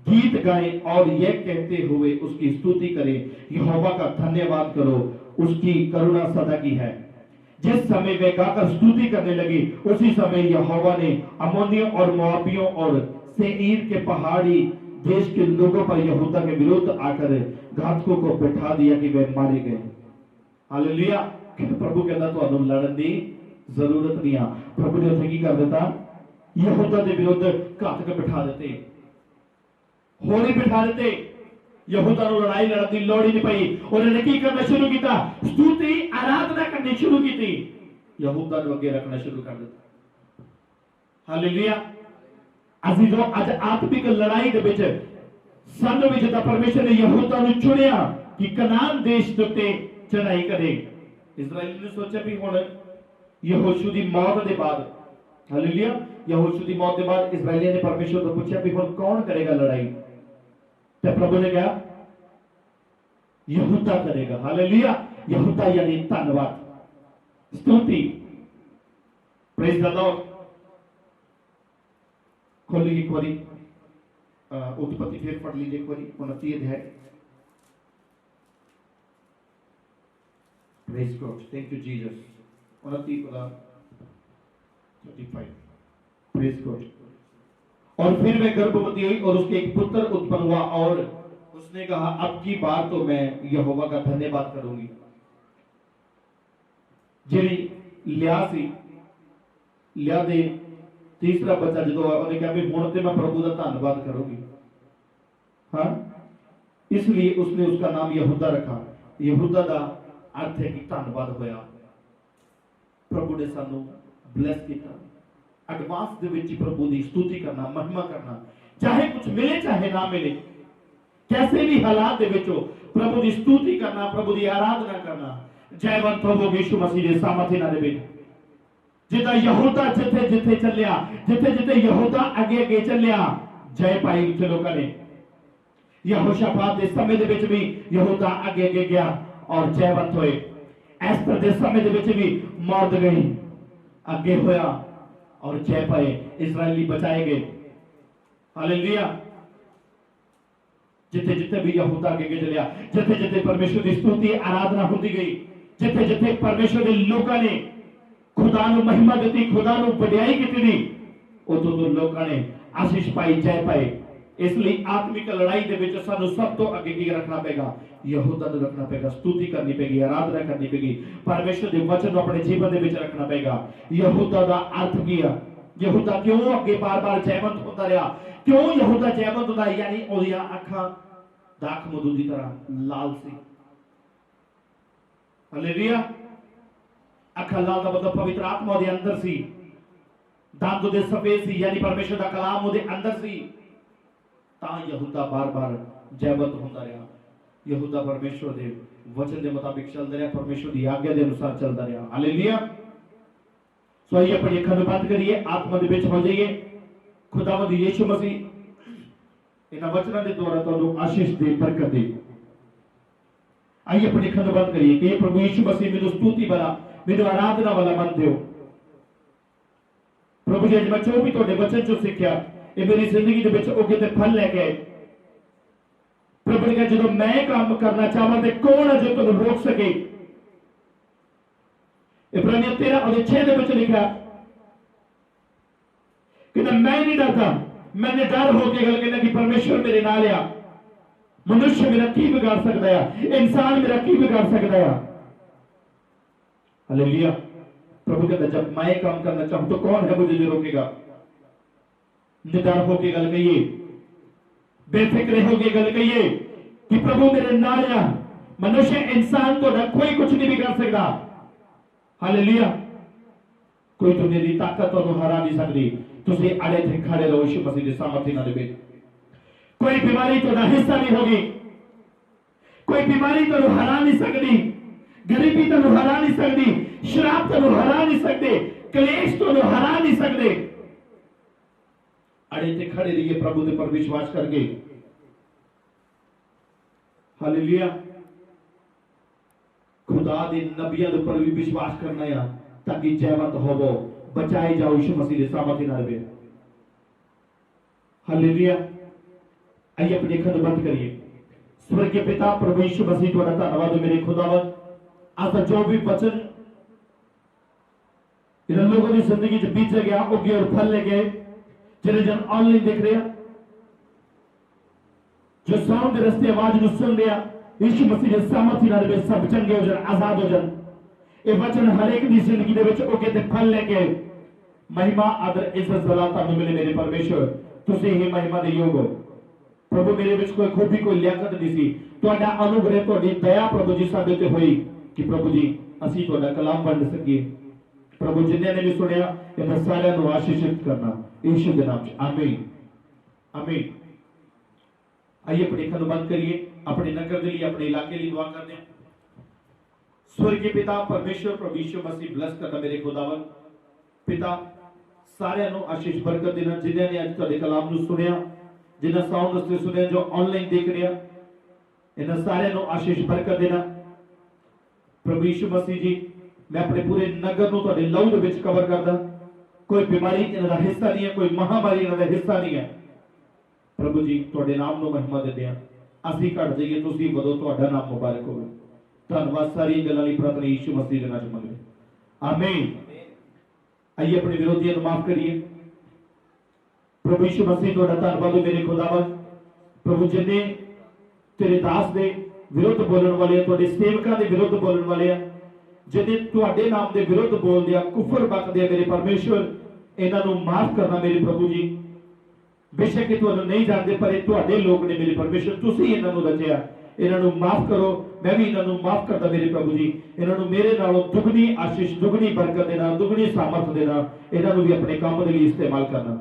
गीत गाएं और यह कहते हुए उसकी स्तुति करें, यहोवा का धन्यवाद करो, उसकी करुणा सदा की है। जिस समय वे गाकर स्तुति करने लगे उसी समय यहोवा ने अम्मोनियों और मोआबियों और सेईर के पहाड़ी देश के लोगों पर यहूदा के विरुद्ध आकर घातकों को बैठा दिया कि वे मारे गए। हालेलुया। प्रभु कहता तो लड़न की जरूरत नहीं है। प्रभु ने उत्थे की कर देता, यहूदा के विरुद्ध घातक बैठा देते, होरी बैठा देते। यहूदा को लड़ाई लड़न की लोड़ ही नहीं पई। उन्होंने की करना शुरू किया, स्तुति आराधना करनी शुरू की थी, यहूदा को अगे रखना शुरू कर दिता। हालेलुया। अजीजों, आज आत्मिक लड़ाई दे विच सन विच दा परमेश्वर ने यहूदा नु चुनिया कि कनान देश दे उत्ते चढ़ाई करे। इजराइल ने सोचा भी हुण यहोशू दी मौत दे बाद, हालेलुया, यहोशू दी मौत दे बाद इजराइलियों ने परमेश्वर से पूछा भी हुण कौन करेगा लड़ाई? तो प्रभु ने कहा यहूदा करेगा। हालेलुया। यहूदा यानी धन्यवाद, स्तुति, प्रेज द लॉर्ड। खोलिए एक बारी उत्पत्ति फिर पढ़ लीजिए एक बारी 29 अध्याय। Praise God, thank you Jesus. 29:35 praise God. और फिर वह गर्भवती हुई और उसके एक पुत्र उत्पन्न हुआ और उसने कहा, अब की बार तो मैं यहोवा का धन्यवाद करूंगी। जिहड़ी लिया दे तीसरा बच्चा जो उन्हें कहा भी हुण ते मैं प्रभु का धन्यवाद करूंगी। हाँ, इसलिए उसने उसका नाम यहूदा रखा। यहूदा का अर्थ है कि धन्यवाद होया। प्रभु ने सानू ब्लेस किया। एडवांस दे विच प्रभु की स्तुति करना, महिमा करना, चाहे कुछ मिले चाहे ना मिले, कैसे भी हालात दे विच प्रभु की स्तुति करना, प्रभु की आराधना करना। जयवंत हो यीशु मसीह दे सामर्थ इन्हां दे विच। जिदा यहूदा जिथे जिथे चलिया, जिथे जिथे यहूदा अगे अगे चलिया, जय पाई उत्थे लोकां ने। यहोशापात दे समय दे विच भी यहूदा अगे अगे गया और जयवंत होए। एस्तर दे समय दे विच भी मौर्दगई अगे होया और जय पाए, इस्राएली बचाए गए। हालेलुया। जिथे जिथे भी यहूदा अगे अगे चलिया, जिथे जिथे परमेश्वर की स्तुति आराधना होती गई, जिथे जिथे परमेश्वर के लोकां ने खुदा नु महिमा दी, खुदा नु वडियाई की दी, उतो तो लोकां ने आशीष पाई, जय पाए। इसलिए आत्मिक लड़ाई दे विच सानू सब तो अगे की रखना पेगा, यहूदा नु रखना पेगा, स्तुति करनी पेगी, आराधना करनी पेगी, परमेश्वर के वचन अपने जीवन दे विच रखना पेगा। यहूदा दा अर्थ की है, यहूदा क्यों अगे बार-बार जयवंत होता रहा, क्यों यहूदा जयवंत होता, यानी ओदियां अखां दाख मधु दी तरह लाल सी। हालेलुया। अखां लाल दा मतलब पवित्र आत्मा दे अंदर सी, दांत दे सफेद सी, यानी परमेश्वर दा कलाम ओदे अंदर सी। ता यहूदा बार-बार जयवंत होता रहा। यहूदा परमेश्वर दे वचन दे मुताबिक चलदा रहा, परमेश्वर दी आज्ञा दे अनुसार चलदा रहा। हालेलुया। सो आइए अपनी अखां नूं बंद करिए, आत्मा दे विच हो जाइए। खुदावंद यीशु मसीह इन वचनों के द्वारा तुहानूं आशीष दे, बरकत दे। आइए अपनी अखां नूं बंद करिए कि प्रभु यीशु मसीह मैनूं स्तुति वाला, मैनूं आराधना वाला मन दिओ। प्रभु जी, अज मैं जो भी तुहाडे वचन चों सिੱਖਿਆ, ये मेरी जिंदगी दे विच ओगे ते फल लेके आए। प्रभु ने कहा जो मैं काम करना चाहवां ते कौन है जो तुहानूं रोक सके? इब्रानियों 13:6 दे विच लिखा कि मैं नहीं डरता, मैंने डर होके गल कहना कि परमेश्वर मेरे नाल आ। मनुष्य मेरा की बिगाड़ सकता है, इंसान मेरा की बिगाड़ सकता है? हालेलुया। प्रभु कहता जब मैं काम करना चाहूं तो कौन है मुझे जो रोकेगा। निडर होके गल कहिए, बेफिक्रे होके गल कहिए कि प्रभु मेरे नाल आ। मनुष्य इंसान तो कोई कुछ नहीं बिगाड़ सकता। हालेलुया। कोई दुनिया की ताकत तो हरा नहीं सकती। तुसी अड़े थे खड़े रहो यीशु मसीह के सामर्थ्य नाल दे। कोई बीमारी तो हिस्सा नहीं होगी। कोई बीमारी तो हरा नहीं सकती। गरीबी तो हरा नहीं सकती। शराब तो हरा नहीं सकते। क्लेश तो हरा नहीं सकते। अड़े थे खड़े रहिए प्रभु के पर विश्वास करके। हालेलुया। खुदा दे नबियां दे पर भी विश्वास करना है ताकि जयवंत होवो, बचाए जाओ यीशु मसीह के सामर्थ्य नाल दे। हालेलुया। आइए अपनी अखां बंद करिए। स्वर्गीय पिता प्रभु यीशु मसीह तुहाडा धन्यवाद मेरे खुदावंद। आज जो भी वचन इन लोगों की जिंदगी च बीते गया उगे और फल ले गए। जिन्हें जन ऑनलाइन देख रहे हैं, जो साउंड के रस्ते आवाज को सुन रहे हैं, यीशु मसीह के सामर्थ्य नाल वे सब चंगे हो जान, आजाद हो जान। ये वचन हर एक की जिंदगी दे विच उगे ते फल लेके महिमा आदर इज्जत जलाल तुहानू मिले मेरे परमेश्वर। तुसी ही महिमा दे योग हो प्रभु। मेरे विच कोई खूबी कोई लियाकत नहीं सी। तुहाडा अनुग्रह तुहाडी दया प्रभु जी साडे ते होई कि प्रभु जी असीं तुहाडा कलाम पढ़ सकीए। प्रभु जिन्हें ने भी सुनिया इन्हां सारियां नूं आशीषित करना यीशु के नाम च आमीन आमीन। आइए अपने अखां बंद करिए। अपने नगर के लिए अपने इलाके लिए दुआ करते हैं। स्वर्गीय पिता परमेश्वर प्रभु यीशु मसीह ब्लेस करता मेरे खुदावन। पिता सारियां नूं आशीष बरकत देना। जिन्हें ने अज तुहाडे कलाम नूं सुनिया, जिन्हां साउंड उसते सुनिया, जो ऑनलाइन देख रहे हैं, इन्हां सारियां नूं आशीष बरकत देना प्रभु यीशु मसीह जी। मैं अपने पूरे नगर नूं तुहाडे लहू दे विच कवर करदा। कोई बीमारी इन्हां दा हिस्सा नहीं है, कोई महामारी इन्हां दा हिस्सा नहीं है। प्रभु जी तुहाडे नाम नूं महिमा दिंदे हां। असीं घट जाइए, तुसीं वधो, तुहाडा नाम मुबारक होवे। धन्नवाद सारी गल्लां लई प्रार्थना यीशु मसीह दे नाम च मंगदे आमीन। आइए अपने विरोधियों को माफ करिए। प्रभु यीशु मसीह तुहाडा धन्नवाद हो मेरे खुदावन। प्रभु जिन्हें तेरे दास दे विरुद्ध बोलण वाले, तुहाडे सेवकां दे विरुद्ध बोलण वाले, जिन्हें तुहाडे नाम दे विरुद्ध बोलदे आ, कुफर बकदे मेरे परमेश्वर, इन्हां नूं माफ करना मेरे प्रभु जी। बेशक ये तुहानूं नहीं जानते पर ये तुहाडे लोग ने मेरे परमेश्वर। तुसीं इन्हां नूं रचिआ, इन्हां नूं माफ करो। मैं भी इन्हां नूं माफ करदा मेरे प्रभु जी। इन्हां नूं मेरे नालों दुगनी आशीष, दुगनी बरकत देना, दुगनी सामर्थ देना। इन्हां नूं भी अपने काम दे लई इस्तेमाल करना।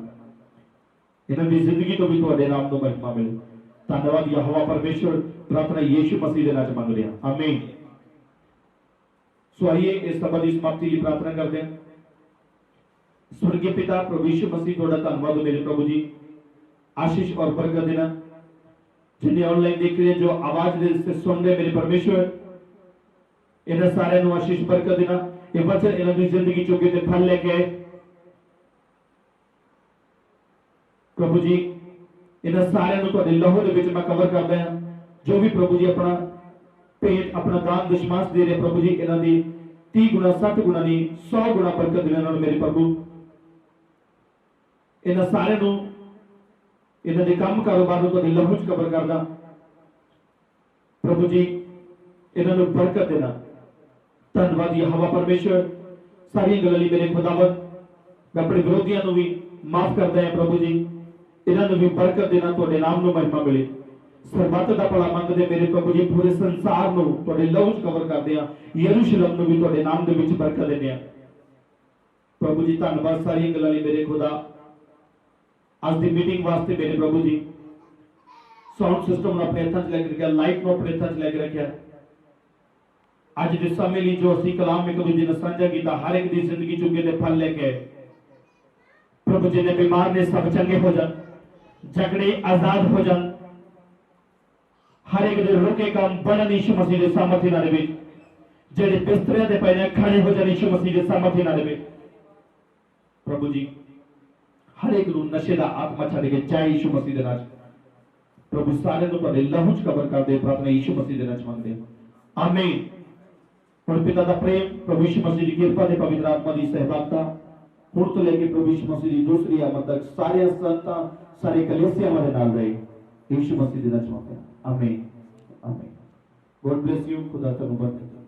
इन्हां दी जिंदगी तो भी तुहाडे नाम नूं महिमा मिले। धन्यवाद यहोवा परमेश्वर। प्रार्थना यीशु मसीह दे नाम च मंगदे हां आमीन। सो आइए इस सभा की समाप्ति की प्रार्थना करते हैं। स्वर्गीय पिता प्रभु यीशु मसीह तुहाडा धन्यवाद हो मेरे प्रभु जी। आशीष और बरकत देना। जिन्हें ऑनलाइन देख रहे हैं, जो आवाज से सुन रहे मेरे परमेश्वर, इन्हें सारे नूं आशीष बरकत देना। ये वचन इन्हां दी जिंदगी चुके ते फल लेके आए प्रभु जी। इन्हां सारे नूं तुहाडे लहू दे विच मैं कवर करदा हां। जो भी प्रभु जी अपना भेंट, अपना दान दशमांश दे रहे प्रभु जी, इन्हां दी 30 गुना 60 गुना नहीं 100 गुना बरकत देना मेरे प्रभु। इन्हां सारे नूं इन्हां दे काम कारोबार नूं तुहाडे लहू च कवर करदा प्रभु जी। इन्हां नूं बरकत देना। धन्नवाद यहोवा परमेश्वर। सारी गल्लां लई मेरे खुदावन। मैं अपने विरोधियों नूं भी माफ करदा हां प्रभु जी। इन्हां नूं भी बरकत देना, तुहाडे नाम नूं महिमा मिले। सरबत दा भला मंगदे मेरे प्रभु जी। पूरे संसार नूं तुहाडे लहू च कवर करदे हां। यरूशलेम नूं भी तुहाडे नाम दे विच बरकत दिंदे हां प्रभु जी। धन्नवाद सारी गल्लां लई मेरे खुदा। आज की मीटिंग वास्ते मेरे प्रभु जी, साउंड सिस्टम अपने हथों च लैके रखा, लाइट को अपने हथों च लैके रखा। अज के समय लिए जो असी कलाम एक दूजे ने साझा किया, हर एक की जिंदगी चुके ते फल लेके आए प्रभु। जिन्हें बीमार ने सब चंगे हो जान, झगड़े आजाद हो जान, हर एक दे रुके काम बनन यीशु मसीह के सामर्थ्य नाल विच। जेड़े बिस्तरे ते पए ने खड़े हो जान यीशु मसीह के सामर्थ्य नाल विच प्रभु जी। हर एक नूं नशे दा आत्मा छड्ड के जाए यीशु मसीह दे नाम प्रभु। सारे नूं तुहाडे लहू च कवर करदे प्रार्थना यीशु मसीह दे नाम च मंगदे आमीन। हुण पिता दा प्रेम, प्रभु यीशु मसीह दी किरपा ते पवित्र आत्मा दी सहभागिता हुण तो लेके प्रभु यीशु मसीह दी दूसरी आमद तक सारे संतां, सारे कलीसिया वाले नाल रहे यीशु मसीह दे नाम च मंगदे आमीन आमीन। God bless you. खुदा तुहानूं बरकत